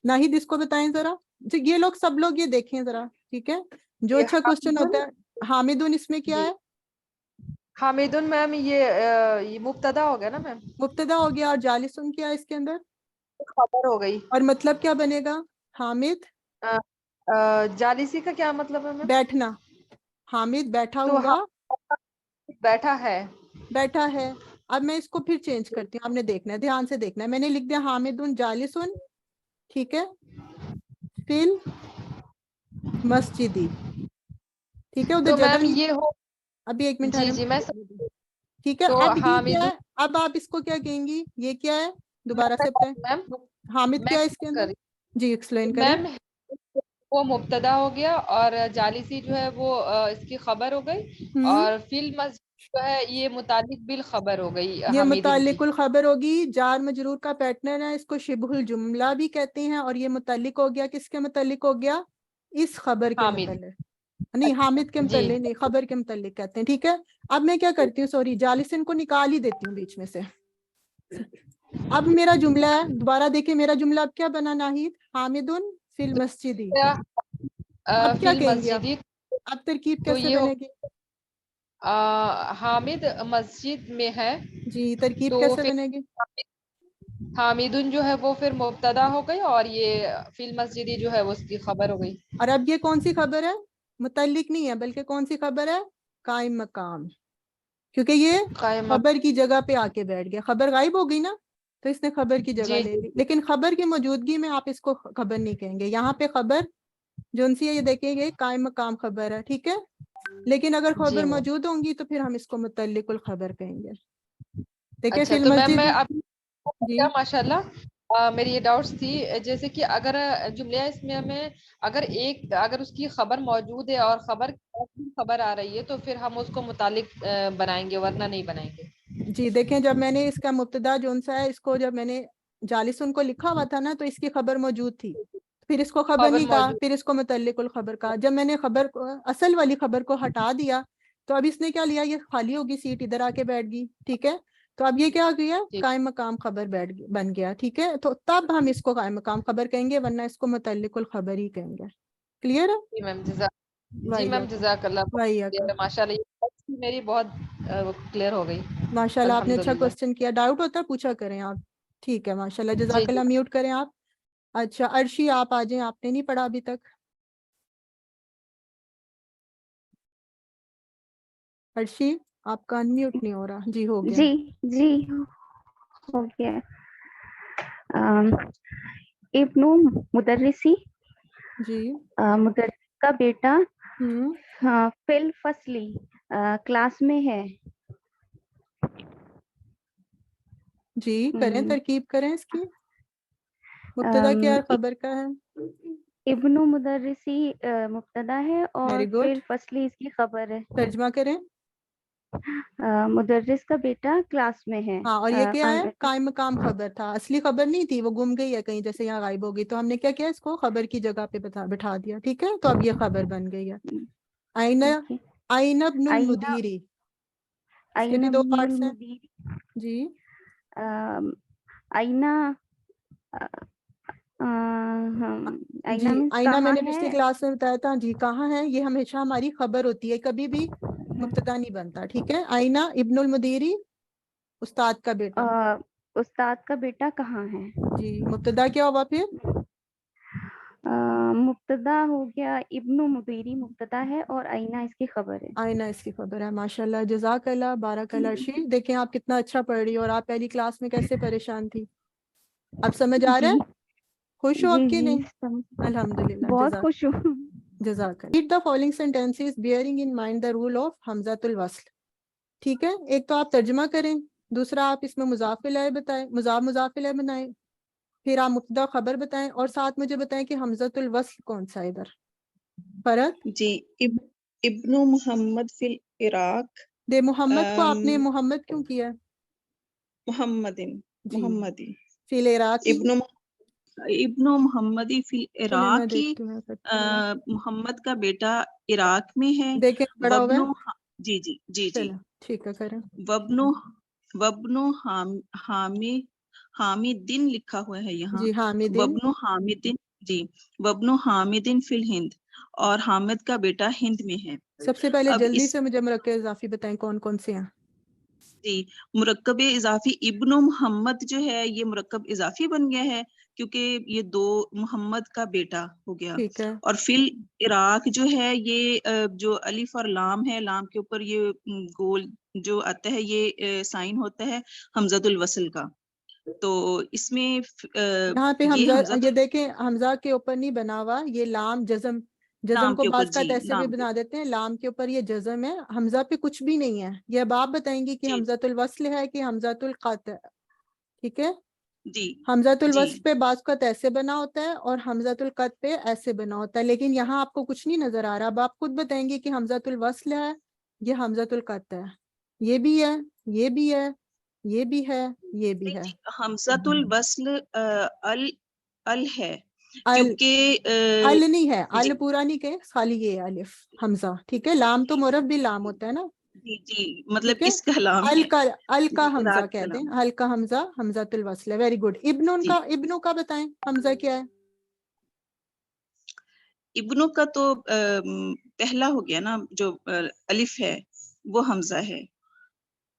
ناہید اس کو بتائیں ذرا. جی یہ لوگ سب لوگ یہ دیکھیں ذرا، ٹھیک ہے، جو یہ اچھا کوسچن ہوتا ہے. حامدن اس میں کیا جی ہے؟ حامدن میم یہ مبتدا ہو گیا نا میم، مبتدا ہو گیا. اور جالسن کیا ہے اس کے اندر؟ خبر ہو گئی. اور مطلب کیا بنے گا؟ حامد جالسی کا کیا مطلب ہے میم؟ بیٹھنا. حامد بیٹھا تو ہوا، بیٹھا ہے. بیٹھا ہے. اب میں اس کو پھر چینج کرتی ہوں، آپ نے دیکھنا ہے، دھیان سے دیکھنا ہے. میں نے لکھ دیا حامدن جالسن، ٹھیک ہے، فل مسجدی، ٹھیک ہے، ادھر تو جگہ میم نہیں. یہ ہو، ابھی ایک منٹ جی جی میں ٹھیک ہے. تو اب یہ کیا حامد ہے؟ اب آپ اس کو کیا کہیں گی؟ یہ کیا ہے؟ دوبارہ سے بتائیں. میم حامد میں کیا ہے اس کے اندر؟ جی ایکسپلین کریں. میم وہ مبتدا ہو گیا اور جالسی جو ہے وہ اس کی خبر ہو گئی، اور فل مسجد جو ہے یہ متعلق بالخبر ہو گئی یہ حمیدن کی. متعلق الخبر ہوگی. جار مجرور کا پیٹرن ہے، اس کو شبہ الجملہ بھی کہتے ہیں. اور یہ متعلق ہو گیا، کس کے متعلق ہو گیا؟ اس خبر کے حامد. متعلق، نہیں حامد کے جی متعلق نہیں، خبر کے متعلق کہتے ہیں. ٹھیک ہے. اب میں کیا کرتی ہوں، سوری، جالسن کو نکال ہی دیتی ہوں بیچ میں سے. اب میرا جملہ ہے، دوبارہ دیکھیں میرا جملہ اب کیا بنا ناہید؟ حامدن فی المسجدی. اب فی کیا کہیں گے آپ؟ المسجد اب ترکیب تو کیسے یہ بنے گی؟ حامد مسجد میں ہے جی ترکیب تو کیسے پھر بنے گی؟ حامدن جو ہے وہ پھر مبتدا ہو گئی اور یہ فی المسجدی جو ہے وہ اس کی خبر ہو گئی. اور اب یہ کون سی خبر ہے؟ متعلق نہیں ہے، بلکہ کون سی خبر ہے؟ قائم مقام، کیونکہ یہ قائم. خبر کی جگہ پہ آ کے بیٹھ گیا. خبر غائب ہو گئی نا، تو اس نے خبر کی جگہ جی لے لی. لیکن خبر کی موجودگی میں آپ اس کو خبر نہیں کہیں گے. یہاں پہ خبر جو ان سے یہ دیکھیں گے قائم مقام خبر ہے، ٹھیک ہے. لیکن اگر جی خبر میم. موجود ہوں گی تو پھر ہم اس کو متعلق الخبر کہیں گے. ٹھیک ہے. اچھا فی تو میم المسجد، میں اب جی ماشاء اللہ میری یہ ڈاؤٹس تھی، جیسے کہ اگر جملہ اس میں ہمیں اگر اس کی خبر موجود ہے اور خبر آ رہی ہے تو پھر ہم اس کو متعلق بنائیں گے، ورنہ نہیں بنائیں گے. جی دیکھیں، جب میں نے اس کا مبتدا جون سا ہے، اس کو جب میں نے جالسن کو لکھا ہوا تھا نا، تو اس کی خبر موجود تھی، پھر اس کو خبر نہیں کہا، موجود. پھر اس کو متعلق الخبر کہا. جب میں نے خبر کو، اصل والی خبر کو ہٹا دیا، تو اب اس نے کیا لیا؟ یہ خالی ہوگی سیٹ، ادھر آ کے بیٹھ گئی. ٹھیک ہے. تو اب یہ کیا ہو گیا؟ جی قائم مقام خبر بن گیا. ٹھیک ہے. تو تب ہم اس کو قائم مقام خبر کہیں گے، ورنہ اس کو متعلق الخبر ہی کہیں گے. کلیئر ہے؟ جی میم جی میم وائیکم جزاک اللہ، وائیکم. ماشاء اللہ میری بہت کلیئر ہو گئی. ماشاء اللہ آپ نے اچھا الحمدللہ. کوسچن کیا. ڈاؤٹ ہوتا ہے پوچھا کریں آپ. ٹھیک ہے ماشاء اللہ، جی جزاک جی اللہ. میوٹ کریں آپ. اچھا عرشی آپ آ جائیں، آپ نے نہیں پڑھا ابھی تک. عرشی آپ کا انمیوٹ نہیں ہو رہا. جی ہو گیا. جی ہو گیا. ابن مدرسی، جی مدرس کا بیٹا ہوں فل فصلی کلاس میں ہے. جی کریں، ترکیب کریں اس کی. مبتدا کیا ہے، خبر کا ہے؟ ابن مدرسی مبتدا ہے اور ویری گڈ. فل فصلی اس کی خبر ہے. ترجمہ کریں. مدرس کا بیٹا کلاس میں ہے. ہاں، اور یہ کیا ہے؟ قائم مقام خبر تھا، اصلی خبر نہیں تھی، وہ گم گئی ہے کہیں، جیسے یہاں غائب ہو گئی، تو ہم نے کیا کیا؟ اس کو خبر کی جگہ پہ بٹھا دیا. ٹھیک ہے. تو اب یہ خبر بن گئی ہے. آئین ابن المدیری، اس کے بھی دو پارٹس ہیں. جی आईना आईना जी मीन्स आईना कहाँ मैंने पिछली है? क्लास में बताया था जी, कहाँ है, ये हमेशा हमारी खबर होती है, कभी भी मुब्तदा नहीं बनता, ठीक है। आईना इब्नुल मुदीरी, उस्ताद का बेटा। उस्ताद का बेटा कहाँ है? जी मुब्तदा क्या हुआ फिर? मुब्तदा हो गया, इब्नु मुदीरी मुब्तदा है और आईना इसकी खबर है। आईना इसकी खबर है। माशाल्लाह, जज़ाकल्लाह, बारकल्लाह अर्शी। देखें आप कितना अच्छा पढ़ रही हो, और आप पहली क्लास में कैसे परेशान थी। अब समझ आ रहा है? खुश हो जी अब कि जी नहीं? अल्हम्दुलिल्लाह, बहुत खुश हूँ। जज़ाकल्लाह। Read the following sentences bearing in mind the rule of हमज़ातुल वस्ल। ठीक है, एक तो आप तर्जुमा करें, दूसरा आप इसमें मुज़ाफ़ इलैहि बताएं, मुज़ाफ़ इलैहि बनाएं, फिर आप मुब्तदा खबर बताएं, और साथ मुझे बताएं कि हमज़ातुल वस्ल कौन सा है इधर। फरक जी, इब्नु मोहम्मद फिल इराक। दे मोहम्मद को आपने मोहम्मद क्यों किया? मोहम्मदी फिल इराकी इब्नु मोहम्मदी फिल इराकी। मोहम्मद का बेटा इराक में है। देखें बड़ा हुआ है। जी जी जी जी, ठीक है, करें। वब्नु हामिदिन लिखा हुआ है यहाँ। जी हामिदिन। वब्नु हामिदिन, जी वब्नु हामिदिन फिल हिंद, और हामिद का बेटा हिंद में है। सबसे पहले जल्दी से मुझे मुरक्कब इजाफी बताएं कौन कौन से हैं। जी, मुरक्कब इजाफी इब्नु मोहम्मद जो है ये मुरक्कब इजाफी बन गया है, क्योंकि ये दो मोहम्मद का बेटा हो गया। ठीक है। और फिल इराक जो है ये जो अलिफ और लाम है, लाम के ऊपर ये गोल जो आता है ये साइन होता है हमज़तुल वस्ल का। तो इसमें यहाँ पे हमजा, ये देखें हमजा के ऊपर नहीं बना हुआ, ये लाम जज़म को बाज़ का ऐसे भी बना देते हैं, लाम के ऊपर ये जज़म है, हमजा पे कुछ भी नहीं है। ये अब आप बताएंगे कि हमज़तुल वस्ल है कि हमज़तुल क़त है, ठीक है जी। हमज़तुल वस्ल पे बाज़ का ऐसे बना होता है और हमज़तुल क़त पे ऐसे बना होता है, लेकिन यहाँ आपको कुछ नहीं नजर आ रहा। अब आप खुद बताएंगे कि हमज़तुल वस्ल है, ये हमज़तुल क़त है, ये भी है, ये भी है, ये भी है, ये भी है। हमज़तुल वस्ल अल है, क्योंकि अल नहीं है, अल पूरा नहीं कहे, खाली ये अलिफ हमजा, ठीक है। लाम तो मुरब भी लाम होता है ना। जी जी, मतलब इसका लाम है। अल का हमजा कहते हैं, अल का हमजा हमज़तुल वस्ल है। Very good. इब्नु का बताएं हमजा क्या है? इब्नु का तो पहला हो गया ना, जो अलिफ है वो हमजा है।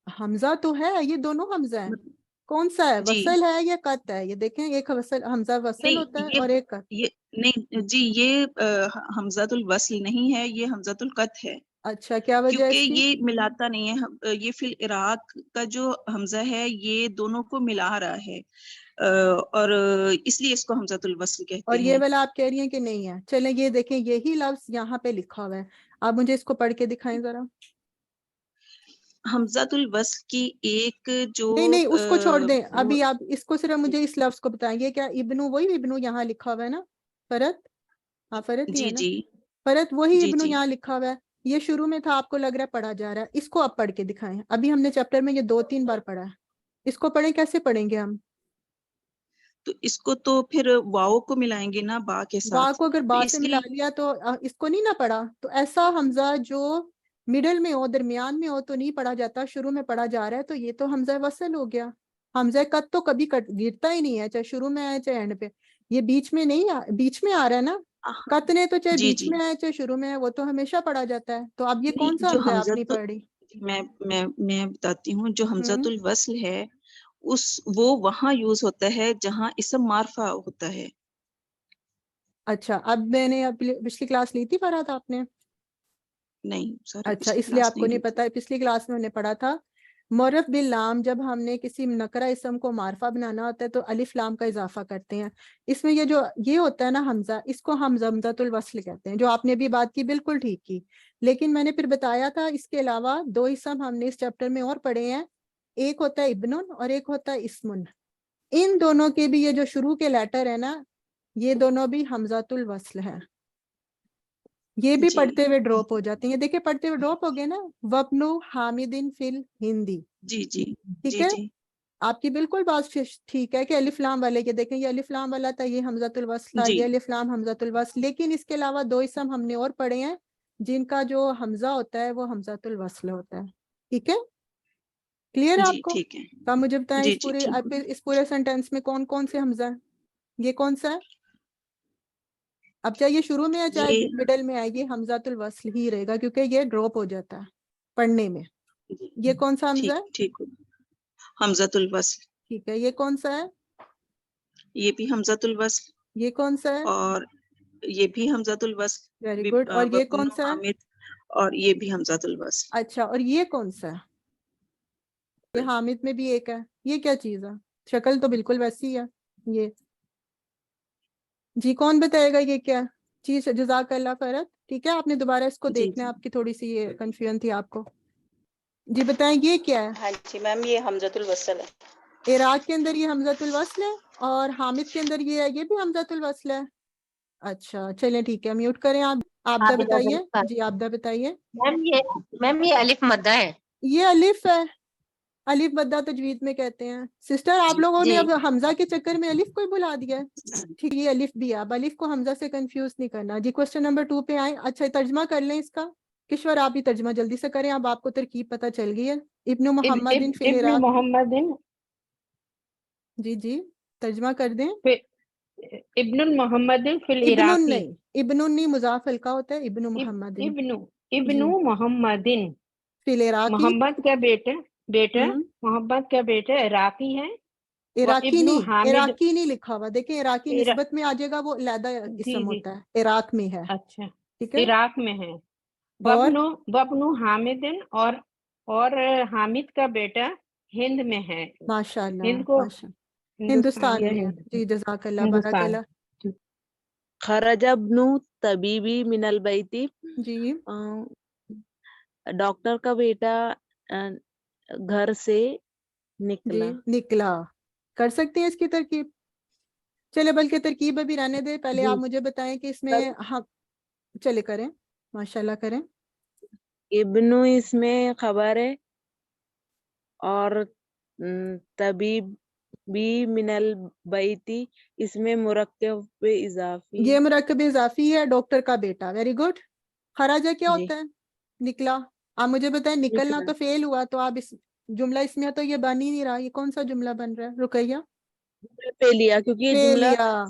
हमजा तो है, ये दोनों हमजा है। कौन सा है, वसल है या कत है? ये देखें, एक वसल हमजा वसल होता है और एक कत। ये नहीं जी, ये हमज़तुल वस्ल नहीं है, ये हमज़तुल कत है। अच्छा, क्या वजह है क्योंकि इसकी? ये मिलाता नहीं है, ये फिल इराक का जो हमजा है ये दोनों को मिला रहा है, और इसलिए इसको हमज़तुल वस्ल कहते हैं। और ये वाला आप कह रही हैं कि नहीं है। चलें, ये देखें, यही लफ्ज यहाँ पे लिखा हुआ है, आप मुझे इसको पढ़ के दिखाएं जरा। हमज़तुल वस्ल की एक जो नहीं उसको छोड़ दें, अभी आप इसको सिर्फ मुझे इस लफ्ज को बताएंगे। क्या इब्नु, वही इब्नु यहाँ लिखा हुआ है ना? फरत, हाँ फरत ही है ना? फरत वही इब्नु यहाँ लिखा हुआ है, ये शुरू में था, आपको लग रहा है पढ़ा जा रहा है। इसको आप पढ़ के दिखाएं। अभी हमने चैप्टर में ये 2-3 बार पढ़ा है, इसको पढ़ें। कैसे पढ़ेंगे हम? तो इसको तो फिर वाओ को मिलाएंगे ना बा के साथ। बा को अगर बा से मिला लिया तो इसको नहीं ना पढ़ा। तो ऐसा हमजा जो मिडल में हो, दरमियान में हो, तो नहीं पढ़ा जाता, शुरू में पढ़ा जा रहा है, तो ये तो हमजा वसल हो गया। हमजा कत तो कभी गिरता ही नहीं है, चाहे शुरू में आए चाहे एंड पे। ये बीच में नहीं बीच में आ रहा है ना। कत ने तो चाहे बीच में आए चाहे शुरू में आए, वो तो हमेशा पढ़ा जाता है। तो अब ये कौन सा हमजा आप नहीं पढ़ रही? मैं बताती हूँ, जो हमज़तुल वस्ल है वो वहाँ यूज होता है जहाँ इसम मारफा होता है। अच्छा, अब मैंने पिछली क्लास ली थी फरहत आपने? नहीं सर। अच्छा, इसलिए आपको नहीं पता है। पिछली क्लास में हमने पढ़ा था मुरफ़ बिल लाम, जब हमने किसी नकरा इसम को मारफा बनाना होता है तो अलिफ लाम का इजाफा करते हैं। इसमें ये होता है ना हमजा, इसको हम हमज़तुल वस्ल कहते हैं। जो आपने भी बात की बिल्कुल ठीक की, लेकिन मैंने फिर बताया था इसके अलावा 2 इसम हमने इस चैप्टर में और पढ़े हैं, एक होता है इब्नुन और एक होता है इस्मुन। इन दोनों के भी ये जो शुरू के लेटर है ना, ये दोनों भी हमज़तुल वस्ल है। ये भी पढ़ते हुए ड्रॉप हो जाते हैं। देखिए पढ़ते हुए ड्रॉप हो गए ना, वब्नु हामिदिन फिल हिंदी। जी जी, ठीक है। आपकी बिल्कुल बात ठीक है कि अलिफ लाम वाले के देखें, ये अलिफ लाम वाला था, ये हमज़तुल वस्ल था, ये अलिफ लाम हमज़तुल वस्ल। लेकिन इसके अलावा 2 इसम हमने और पढ़े हैं जिनका जो हमजा होता है वो हमज़तुल वस्ल होता है। ठीक है। क्लियर है जी आपको? ठीक है। तो आप मुझे बताएं जी इस जी ठीक। इस पूरे सेंटेंस में कौन कौन से हमजा है? ये कौन सा है? अब चाहे ये शुरू में है चाहे ये मिडल में आए, ये हमजातुल वस्ल ही रहेगा क्योंकि ये ड्रॉप हो जाता है पढ़ने में। ये कौन सा हमजा है? ठीक हमजातुल वस्ल। ठीक है, ये कौन सा है? ये भी हमजातुल वस्ल। ये कौन सा है? और ये भी हमजातुल वस्ल। Very good. और ये कौन सा है? हामिद, और ये भी हमजातुल वस्ल। अच्छा, और ये कौन सा है? ये हामिद में भी एक है, ये क्या चीज है? शक्ल तो बिल्कुल वैसी है ये। जी कौन बताएगा ये क्या चीज? जज़ाकल्लाह फरत। ठीक है, आपने दोबारा इसको देखना है, आपकी थोड़ी सी ये कंफ्यूजन थी आपको। जी बताएं ये क्या है? हाँ जी मैम, ये हमजतुल वसल है। इराक के अंदर ये हमजतुल वस्ल है और हामिद के अंदर ये है, ये भी हमजतुल वस्ल है। अच्छा चलें ठीक है, म्यूट करें आप। आपदा बताइए। जी आपदा बताइए। मैम ये अलिफ मद्दा है। ये अलिफ है, अलिफ मद्दा तजवीद में कहते हैं। सिस्टर आप लोगों ने अब हमजा के चक्कर में अलिफ को ही बुला दिया है। ठीक, ये अलिफ भी है, अब अलिफ को हमजा से कंफ्यूज नहीं करना। जी क्वेश्चन नंबर 2 पे आए। अच्छा तर्जमा कर लें इसका। किश्वर आप ही तर्जमा जल्दी से करें, अब आपको तरकीब पता चल गई है। इब्नु मोहम्मदिन फिल इब्नु इराक। मोहम्मदिन। जी जी तर्जमा कर दें। इब्नुल मोहम्मदिन फिल इब्नुन इराकी। नहीं, इब्नुन नहीं, मुजाफ हल्का होता है। इब्नु मोहम्मदिन। इब्नु मोहम्मदिन फिल इराकी। मोहम्मद का बेटा मोहम्मद का बेटा इराकी है। इराकी नहीं लिखा हुआ, देखें इराकी निस्बत में आ जाएगा, वो अलहदा इसम होता है, इराक में है। अच्छा ठीक है, इराक में है। बबनु हामिदिन और हामिद का बेटा हिंद में है। माशाल्लाह, हिंद को हिंदुस्तान में है। जी जज़ाकल्लाह बारकल्लाह। खरजा इब्नु तबीबी मिनल बैती। जी डॉक्टर का बेटा घर से निकला। जी निकला। कर सकते हैं इसकी तरकीब? चले बल्कि तरकीब अभी रहने दे, पहले आप मुझे बताएं कि इसमें हम चले करें। माशाल्लाह करें। इब्नु इसमें खबर है और तबीब भी मिनल बैती इसमें मुरक्कब इजाफी। ये मुरक्कब इजाफी है, डॉक्टर का बेटा। Very good. खराजा क्या होता है? निकला। आप मुझे बताएं, निकलना तो फेल हुआ, तो आप इस जुमला इसमें तो ये बन ही नहीं रहा। ये कौन सा जुमला बन रहा है रुकैया? फेलिया, क्योंकि ये जुमला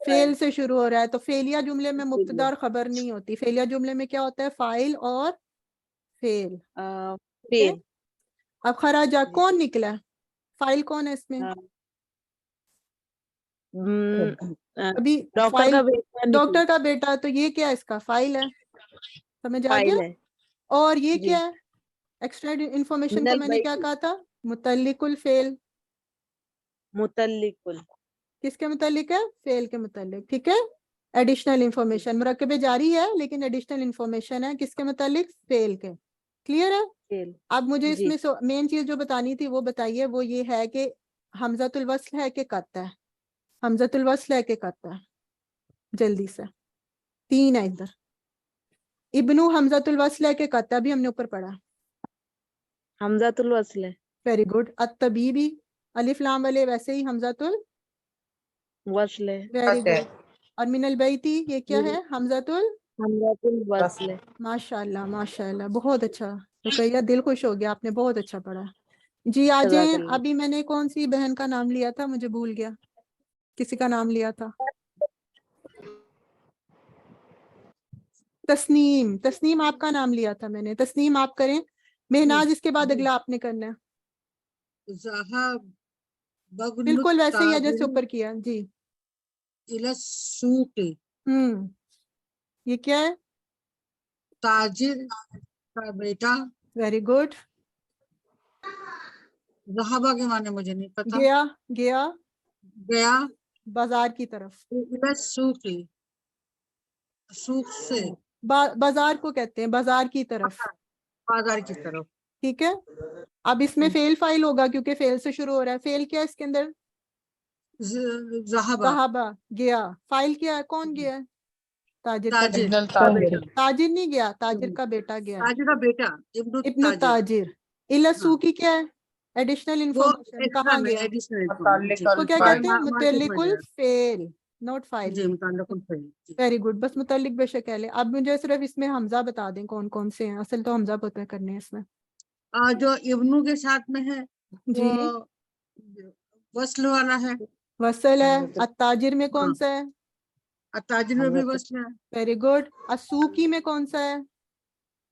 फेल से शुरू हो रहा है। तो फेलिया जुमले में मुब्तदा और खबर नहीं होती। फेलिया जुमले में क्या होता है? फाइल और फेल। अब खराजा कौन निकला? फाइल कौन है इसमें? अभी डॉक्टर का बेटा, तो ये क्या है? इसका फाइल है। समझ आ गया? और ये क्या है? एक्स्ट्रा इंफॉर्मेशन को मैंने क्या कहा था? मुतल्लिकुल फेल। मुतल्लिकुल किसके मुतल्लिक है? फेल के मुतल्लिक। ठीक है, एडिशनल इंफॉर्मेशन। मुरक्कबे जारी है लेकिन एडिशनल इंफॉर्मेशन है किसके मुतल्लिक? फेल के। क्लियर है? अब मुझे इसमें मेन चीज जो बतानी थी वो बताइए। वो ये है कि हमजातुल वस्ल है कि कत है? हमजातुल वस्ल है कि कत है? जल्दी से। 3 है इधर। इब्नु हमजातुल वस्ल है कि कत है? अभी हमने ऊपर पढ़ा। हमजातुल वस्ल है। Very good. अत्तबीबी अलिफ लाम वाले वैसे ही हमजातुल वस्ल है। Very good. और मिनल बैती ये क्या है? हमजातुल वस्ल है। माशाल्लाह माशाल्लाह, बहुत अच्छा रुकैया, दिल खुश हो गया, आपने बहुत अच्छा पढ़ा। जी आ जाएं। अभी मैंने कौन सी बहन का नाम लिया था? मुझे भूल गया, किसी का नाम लिया था। तस्नीम। तस्नीम आपका नाम लिया था मैंने। तस्नीम आप करें। मेहनाज इसके बाद अगला आपने करना है। बिल्कुल वैसे ही है जैसे ऊपर किया। जी ये क्या है? ताजिर का बेटा। Very good. ज़हाबा के माने मुझे नहीं पता। गया बाजार की तरफ। सूक से बाजार को कहते हैं, बाजार की तरफ। बाजार की तरफ। ठीक है, अब इसमें फेल फाइल होगा क्योंकि फेल से शुरू हो रहा है। फेल क्या है इसके अंदर? ज़हाबा गया। फाइल क्या है? कौन गया है? ताजिर का बेटा। ताजिर नहीं गया, ताजिर का बेटा गया। ताजिर का बेटा इब्नु ताजिर। इला सूकी क्या है? Additional information. कहाँ गया? तो क्या कहते हैं? मुतल्लिकुल फेल, नॉट फाइल। Very good. बस मुतल्लिक बेशक कह ले। अब मुझे सिर्फ इसमें हमजा बता दें कौन कौन से हैं। असल तो हमजा पता करने हैं इसमें। जो इब्नू के साथ में है जी वो वस्ल वाला है। वसल है। अत्ताजिर में कौन सा है? अताजिर में भी वस्ल है। Very good. असूकी में कौन सा है?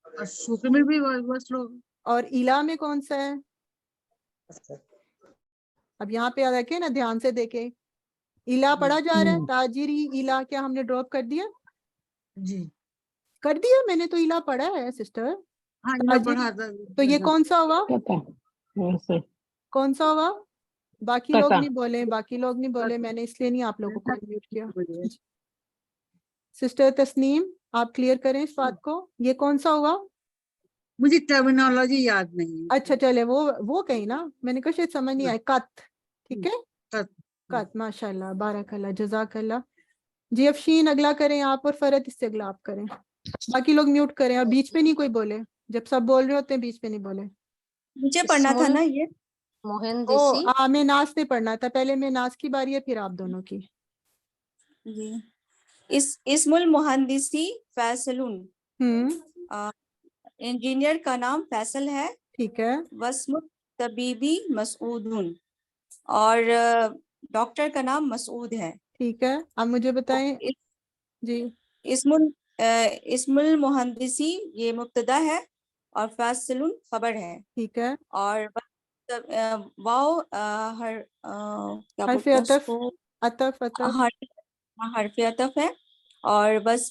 और सूख में भी वस्ल होगा। और इला में कौन सा है? अब यहाँ पे देखे ना, ध्यान से देखे, इला पढ़ा जा रहा है, ताजिरी इला, क्या हमने ड्रॉप कर दिया? जी कर दिया, मैंने तो इला पढ़ा है सिस्टर। हाँ मैं पढ़ा था। तो ये कौन सा हुआ? कौन सा हुआ? बाकी लोग नहीं बोले, बाकी लोग नहीं बोले, मैंने इसलिए नहीं आप लोगों को म्यूट किया। सिस्टर तस्नीम, आप क्लियर करें इस बात को, ये कौन सा हुआ? मुझे टर्मिनोलॉजी याद नहीं है। अच्छा चले, वो कहीं ना, मैंने कहा शायद समझ नहीं आया। कत, ठीक है, कत, माशाल्लाह, बारकल्लाह, जज़ाकल्लाह। जी अफशीन अगला करें आप, और फरत इससे अगला आप करें। बाकी लोग म्यूट करें और बीच पे नहीं कोई बोले, जब सब बोल रहे होते हैं बीच पे नहीं बोले। मुझे पढ़ना था ना ये। मैं नाज से पढ़ना था, पहले मैं नाज की बारी है, फिर आप दोनों की। जी इस्मुल मुहंदिसी फैसलुन, इंजीनियर का नाम फैसल है, ठीक है। वस्मुत तबीबी मसूदुन, और डॉक्टर का नाम मसूद है, ठीक है। अब मुझे बताएं जी। इस्मुल मुहंदिसी ये मुब्तदा है और फैसलुन खबर है, ठीक है। और वाव क्या बोलते हैं उसको, हर्फ अतफ है, और बस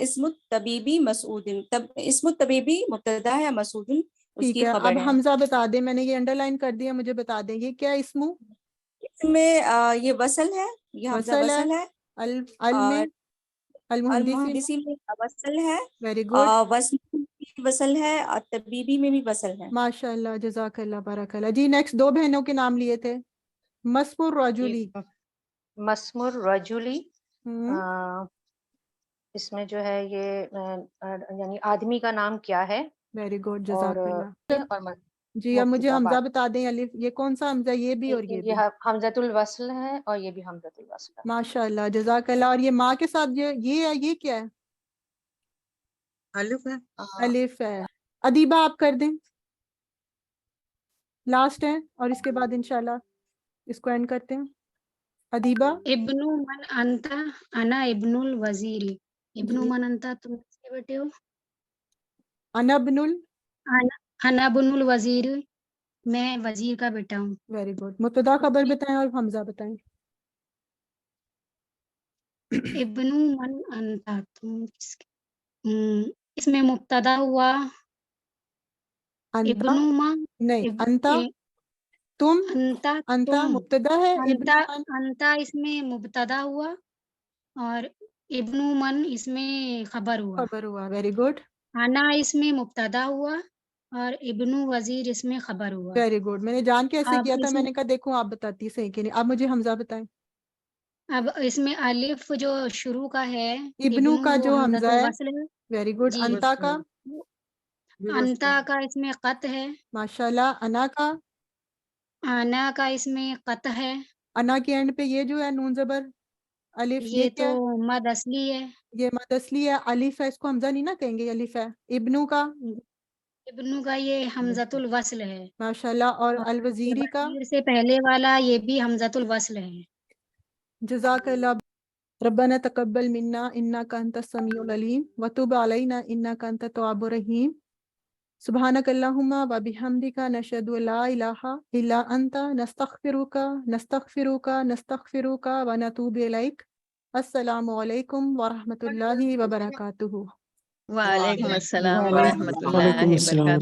इस्मुत तबीबी मसूदिन, इस्मुत तबीबी मुब्तदा है, मसूदिन उसकी खबर है। अब हमजा बता दें, मैंने ये अंडरलाइन कर दिया, मुझे बता दें ये क्या इस्मु? इसमें ये वसल है, ये हमजा वसल है, अल-मुहंदिसी में वसल है, वेरी गुड, वसल है, और तबीबी में भी वसल है। माशाल्लाह, जज़ाकल्लाह, बारकल्लाह। जी नेक्स्ट दो बहनों के नाम लिए थे, मस्मुर रजुली। मस्मुर रजुली, इसमें जो है ये यानी आदमी का नाम क्या है? वेरी गुड, जज़ाकल्लाह। जी अब मुझे हमजा बता दें, अलिफ, ये कौन सा हमजा? ये भी और ये भी हमजतुल वस्ल है, और ये भी हमजतुल वस्ल है। माशाल्लाह, जज़ाकल्लाह। और ये माँ के साथ ये है, ये क्या है? अलिफ है। अलिफ है। अदीबा आप कर दें, लास्ट है, और इसके बाद इंशाल्लाह इसको एंड करते हैं। अदीबा। इब्नु मन अंता, अना इब्नुल वजीरी। इब्नु मन अंता, तुम किसके बेटे हो? अनबनुल, अनबनुल वजीर, मैं वजीर का बेटा हूँ। Very good. मुब्तदा खबर बताएं और हमजा बताएं। इब्नु मन अंता, तुम किसके? इसमें मुब्तदा हुआ इब्नु मन, नहीं, अंता तुम, अंता मुब्तदा है, अंता इसमें मुब्तदा हुआ, और इब्नु मन इसमें खबर हुआ। Very good. आना इसमें मुब्तदा हुआ, और इब्नु वजीर इसमें खबर हुआ। Very good. मैंने जान के ऐसे किया था, मैंने कहा देखो आप बताती सही कि नहीं। अब मुझे हमजा बताएं। अब इसमें अलिफ जो शुरू का है, इब्नु का जो हमजा है, वेरी गुड। अंता का, अंता का इसमें कत है, माशाल्लाह। अना का, आना का इसमें कत है, अना के एंड पे ये जो है नून जबर अलिफ, ये तो मद असली है, ये मद असली है, अलिफ है, इसको हमजा नहीं ना कहेंगे, अलिफ है। इब्नु का, इब्नु का ये हमजतुल वस्ल है, माशाल्लाह। और अल वजीरी का, से पहले वाला ये भी हमजतुल वस्ल है। जज़ाकल्लाह। रब्बना तक़ब्बल मिन्ना इन्नका अंतस समीउल अलीम व तुब अलैना इन्नका अंतत तव्वाबुर रहीम। सुब्हानकल्लाहुम्मा व बिहम्दिका नशहदु ला इलाहा इल्ला अंता नस्तग़फिरुका व नतूबु इलैक। अस्सलामु अलैकुम व रहमतुल्लाहि व बरकातुहू। वालेकुम अस्सलाम व रहमतुल्लाहि व बरकातुहू।